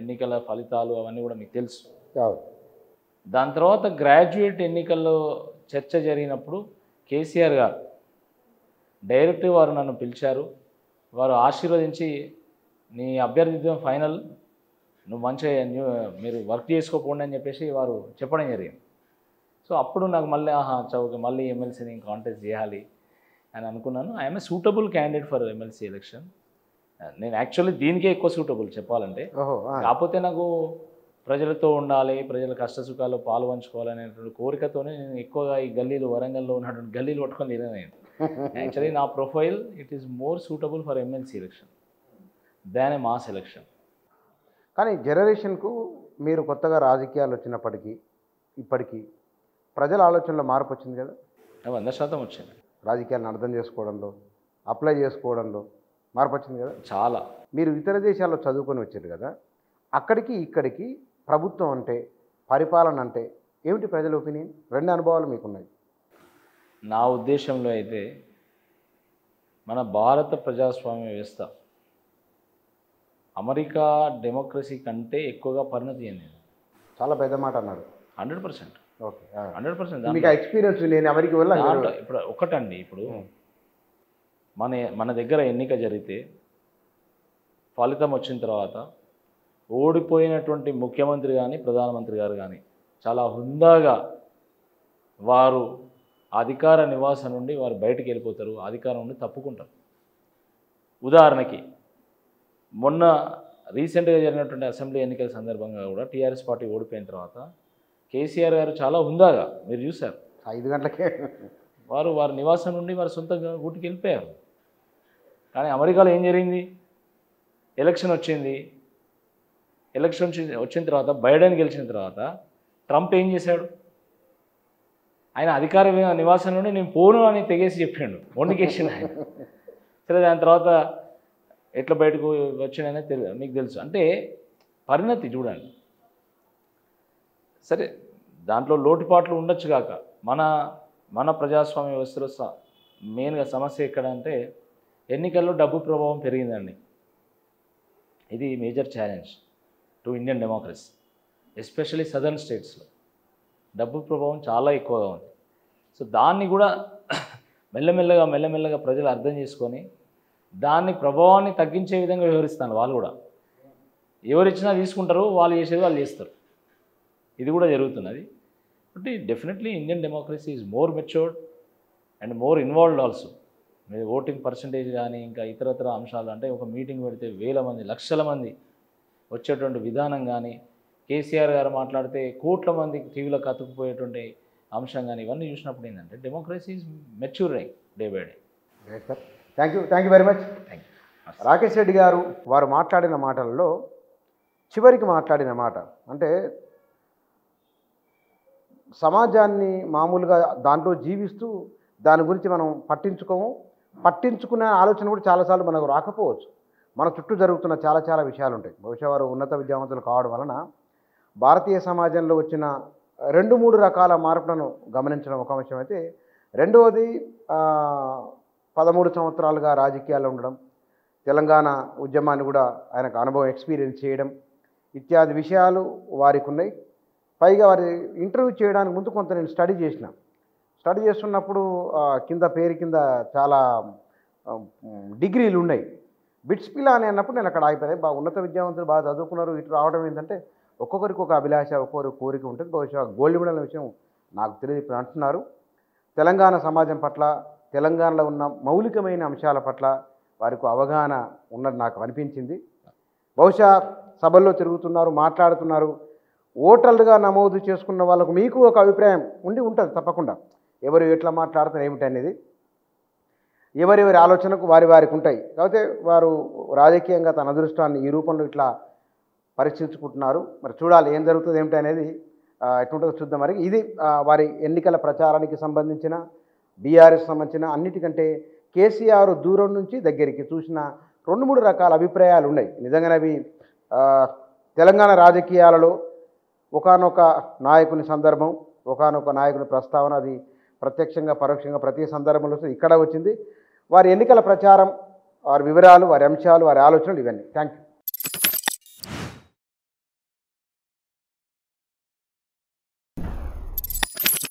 ఎన్నికల ఫలితాలు అవన్నీ కూడా మీకు తెలుసు. దాని తర్వాత గ్రాడ్యుయేట్ ఎన్నికల్లో చర్చ జరిగినప్పుడు కేసీఆర్ గారు డైరెక్ట్ వారు నన్ను పిలిచారు. వారు ఆశీర్వదించి నీ అభ్యర్థిత్వం ఫైనల్, నువ్వు మంచిగా మీరు వర్క్ చేసుకోపోండి అని చెప్పేసి వారు చెప్పడం జరిగింది. సో అప్పుడు నాకు మళ్ళీ చౌక మళ్ళీ ఎమ్మెల్సీని కాంటెస్ట్ చేయాలి అని అనుకున్నాను. I'm a suitable candidate for MLC election. నేను యాక్చువల్లీ దీనికే ఎక్కువ సూటబుల్ చెప్పాలంటే. కాకపోతే నాకు ప్రజలతో ఉండాలి, ప్రజల కష్టసుఖాల్లో పాలు పంచుకోవాలనేటువంటి కోరికతోనే నేను ఎక్కువగా ఈ గల్లీలు, వరంగల్లో ఉన్నటువంటి గల్లీలు పట్టుకొని తిరిగిన నేను. యాక్చువల్లీ నా profile it is more suitable for MLC election than A mass election. కానీ జనరేషన్కు మీరు కొత్తగా రాజకీయాలు వచ్చినప్పటికీ ఇప్పటికీ ప్రజల ఆలోచనలో మార్పు వచ్చింది కదా? 100% వచ్చింది. రాజకీయాలను అర్థం చేసుకోవడంలో, అప్లై చేసుకోవడంలో మార్పు వచ్చింది కదా చాలా. మీరు ఇతర దేశాల్లో చదువుకొని వచ్చారు కదా, అక్కడికి ఇక్కడికి ప్రభుత్వం అంటే, పరిపాలన అంటే ఏమిటి ప్రజల ఒపీనియన్? రెండు అనుభవాలు మీకున్నాయి. నా ఉద్దేశంలో అయితే మన భారత ప్రజాస్వామ్య వ్యవస్థ అమెరికా డెమోక్రసీ కంటే ఎక్కువగా పరిణతి చెందింది. చాలా పెద్ద మాట అన్నారు. 100%. ఓకే, 100%. మీకు ఎక్స్పీరియన్స్ నేను అమెరికా వల్ల ఇప్పుడు ఒకటండి, ఇప్పుడు మన దగ్గర ఎన్నిక జరిగితే ఫలితం వచ్చిన తర్వాత ఓడిపోయినటువంటి ముఖ్యమంత్రి కానీ ప్రధానమంత్రి గారు కానీ చాలా హుందాగా వారు అధికార నివాసం నుండి వారు బయటికి వెళ్ళిపోతారు, అధికారం నుండి తప్పుకుంటారు. ఉదాహరణకి మొన్న రీసెంట్గా జరిగినటువంటి అసెంబ్లీ ఎన్నికల సందర్భంగా కూడా టీఆర్ఎస్ పార్టీ ఓడిపోయిన తర్వాత కేసీఆర్ గారు చాలా హుందాగా మీరు చూశారు 5 గంటలకే వారి నివాసం నుండి వారి సొంత గూటికి వెళ్ళిపోయారు. కానీ అమెరికాలో ఏం జరిగింది? ఎలక్షన్ వచ్చింది. ఎలక్షన్ వచ్చిన తర్వాత బైడెన్ గెలిచిన తర్వాత ట్రంప్ ఏం చేశాడు? ఆయన అధికార నివాసం నుండి నేను పోను అని తెగేసి చెప్పాడు, మొండికేషన్ ఆయన. సరే దాని తర్వాత ఎట్లా బయటకు వచ్చిందనే మీకు తెలుసు. అంటే పరిణతి చూడండి. సరే దాంట్లో లోటుపాట్లు ఉండొచ్చు కాక మన ప్రజాస్వామ్య వ్యవస్థలో మెయిన్గా సమస్య ఎక్కడ అంటే ఎన్నికల్లో డబ్బు ప్రభావం పెరిగిందండి. ఇది major challenge to Indian democracy, especially southern స్టేట్స్లో డబ్బు ప్రభావం చాలా ఎక్కువగా ఉంది. సో దాన్ని కూడా మెల్లమెల్లగా ప్రజలు అర్థం చేసుకొని దాన్ని ప్రభావాన్ని తగ్గించే విధంగా వ్యవహరిస్తాను. వాళ్ళు కూడా ఎవరిచ్చినా తీసుకుంటారు, వాళ్ళు చేసేది వాళ్ళు చేస్తారు. ఇది కూడా జరుగుతున్నది. కాబట్టి definitely Indian democracy is more matured and more involved also. మీరు ఓటింగ్ పర్సంటేజ్ కానీ ఇంకా ఇతరత్ర అంశాలు, అంటే ఒక మీటింగ్ పెడితే వేల మంది లక్షల మంది వచ్చేటువంటి విధానం కానీ, కేసీఆర్ గారు మాట్లాడితే కోట్ల మందికి టీవీలో కతుక్కుపోయేటువంటి అంశం కానీ, ఇవన్నీ చూసినప్పుడు ఏంటంటే democracy is maturing day by day. Sir, thank you very much. Rakesh Reddy గారు వారు మాట్లాడిన మాటలలో చివరికి మాట్లాడిన మాట అంటే సమాజాన్ని మామూలుగా దాంట్లో జీవిస్తూ దాని గురించి మనం పట్టించుకునే ఆలోచన కూడా చాలాసార్లు మనకు రాకపోవచ్చు. మన చుట్టూ జరుగుతున్న చాలా విషయాలు ఉంటాయి. బహుశా వారు ఉన్నత విద్యావంతులు కావడం వలన భారతీయ సమాజంలో వచ్చిన 2-3 రకాల మార్పులను గమనించడం ఒక విషయం అయితే, రెండవది 13 సంవత్సరాలుగా రాజకీయాల్లో ఉండడం, తెలంగాణ ఉద్యమాన్ని కూడా ఆయనకు అనుభవం ఎక్స్పీరియన్స్ చేయడం ఇత్యాది విషయాలు వారికి ఉన్నాయి. పైగా వారి ఇంటర్వ్యూ చేయడానికి ముందు కొంత నేను స్టడీ చేస్తున్నప్పుడు పేరు కింద చాలా డిగ్రీలు ఉన్నాయి. బిట్స్ పిలా అని అన్నప్పుడు నేను అక్కడ ఆగిపోయాను. బాగా ఉన్నత విద్యావంతులు బాగా చదువుకున్నారు. ఇటు రావడం ఏంటంటే ఒక్కొక్కరికి ఒక అభిలాష, ఒక్కొక్కరికి కోరిక ఉంటుంది. బహుశా గోల్డ్ మెడల్ అనే విషయం నాకు తెలియదు. ఇప్పుడు అంటున్నారు తెలంగాణ సమాజం పట్ల, తెలంగాణలో ఉన్న మౌలికమైన అంశాల పట్ల వారికి అవగాహన ఉన్నది నాకు అనిపించింది. బహుశా సభల్లో తిరుగుతున్నారు, మాట్లాడుతున్నారు. ఓటర్లుగా నమోదు చేసుకున్న వాళ్ళకు మీకు ఒక అభిప్రాయం ఉంటుంది తప్పకుండా, ఎవరు ఎట్లా మాట్లాడుతారు ఏమిటి అనేది. ఎవరెవరి ఆలోచనకు వారికి ఉంటాయి. కాకపోతే వారు రాజకీయంగా తన అదృష్టాన్ని ఈ రూపంలో ఇట్లా పరీక్షించుకుంటున్నారు. మరి చూడాలి ఏం జరుగుతుంది ఏమిటి అనేది ఎట్లుంటుందో చూద్దాం. మరి ఇది వారి ఎన్నికల ప్రచారానికి సంబంధించిన బీఆర్ఎస్ సంబంధించిన అన్నిటికంటే కేసీఆర్ దూరం నుంచి దగ్గరికి చూసిన 2-3 రకాల అభిప్రాయాలు ఉన్నాయి. నిజంగానే అవి తెలంగాణ రాజకీయాలలో ఒకానొక నాయకుని సందర్భం, ఒకానొక నాయకుని ప్రస్తావన అది ప్రత్యక్షంగా పరోక్షంగా ప్రతి సందర్భంలో ఇక్కడ వచ్చింది. వారి ఎన్నికల ప్రచారం, వారి వివరాలు, వారి అంశాలు, వారి ఆలోచనలు ఇవన్నీ. Thank you.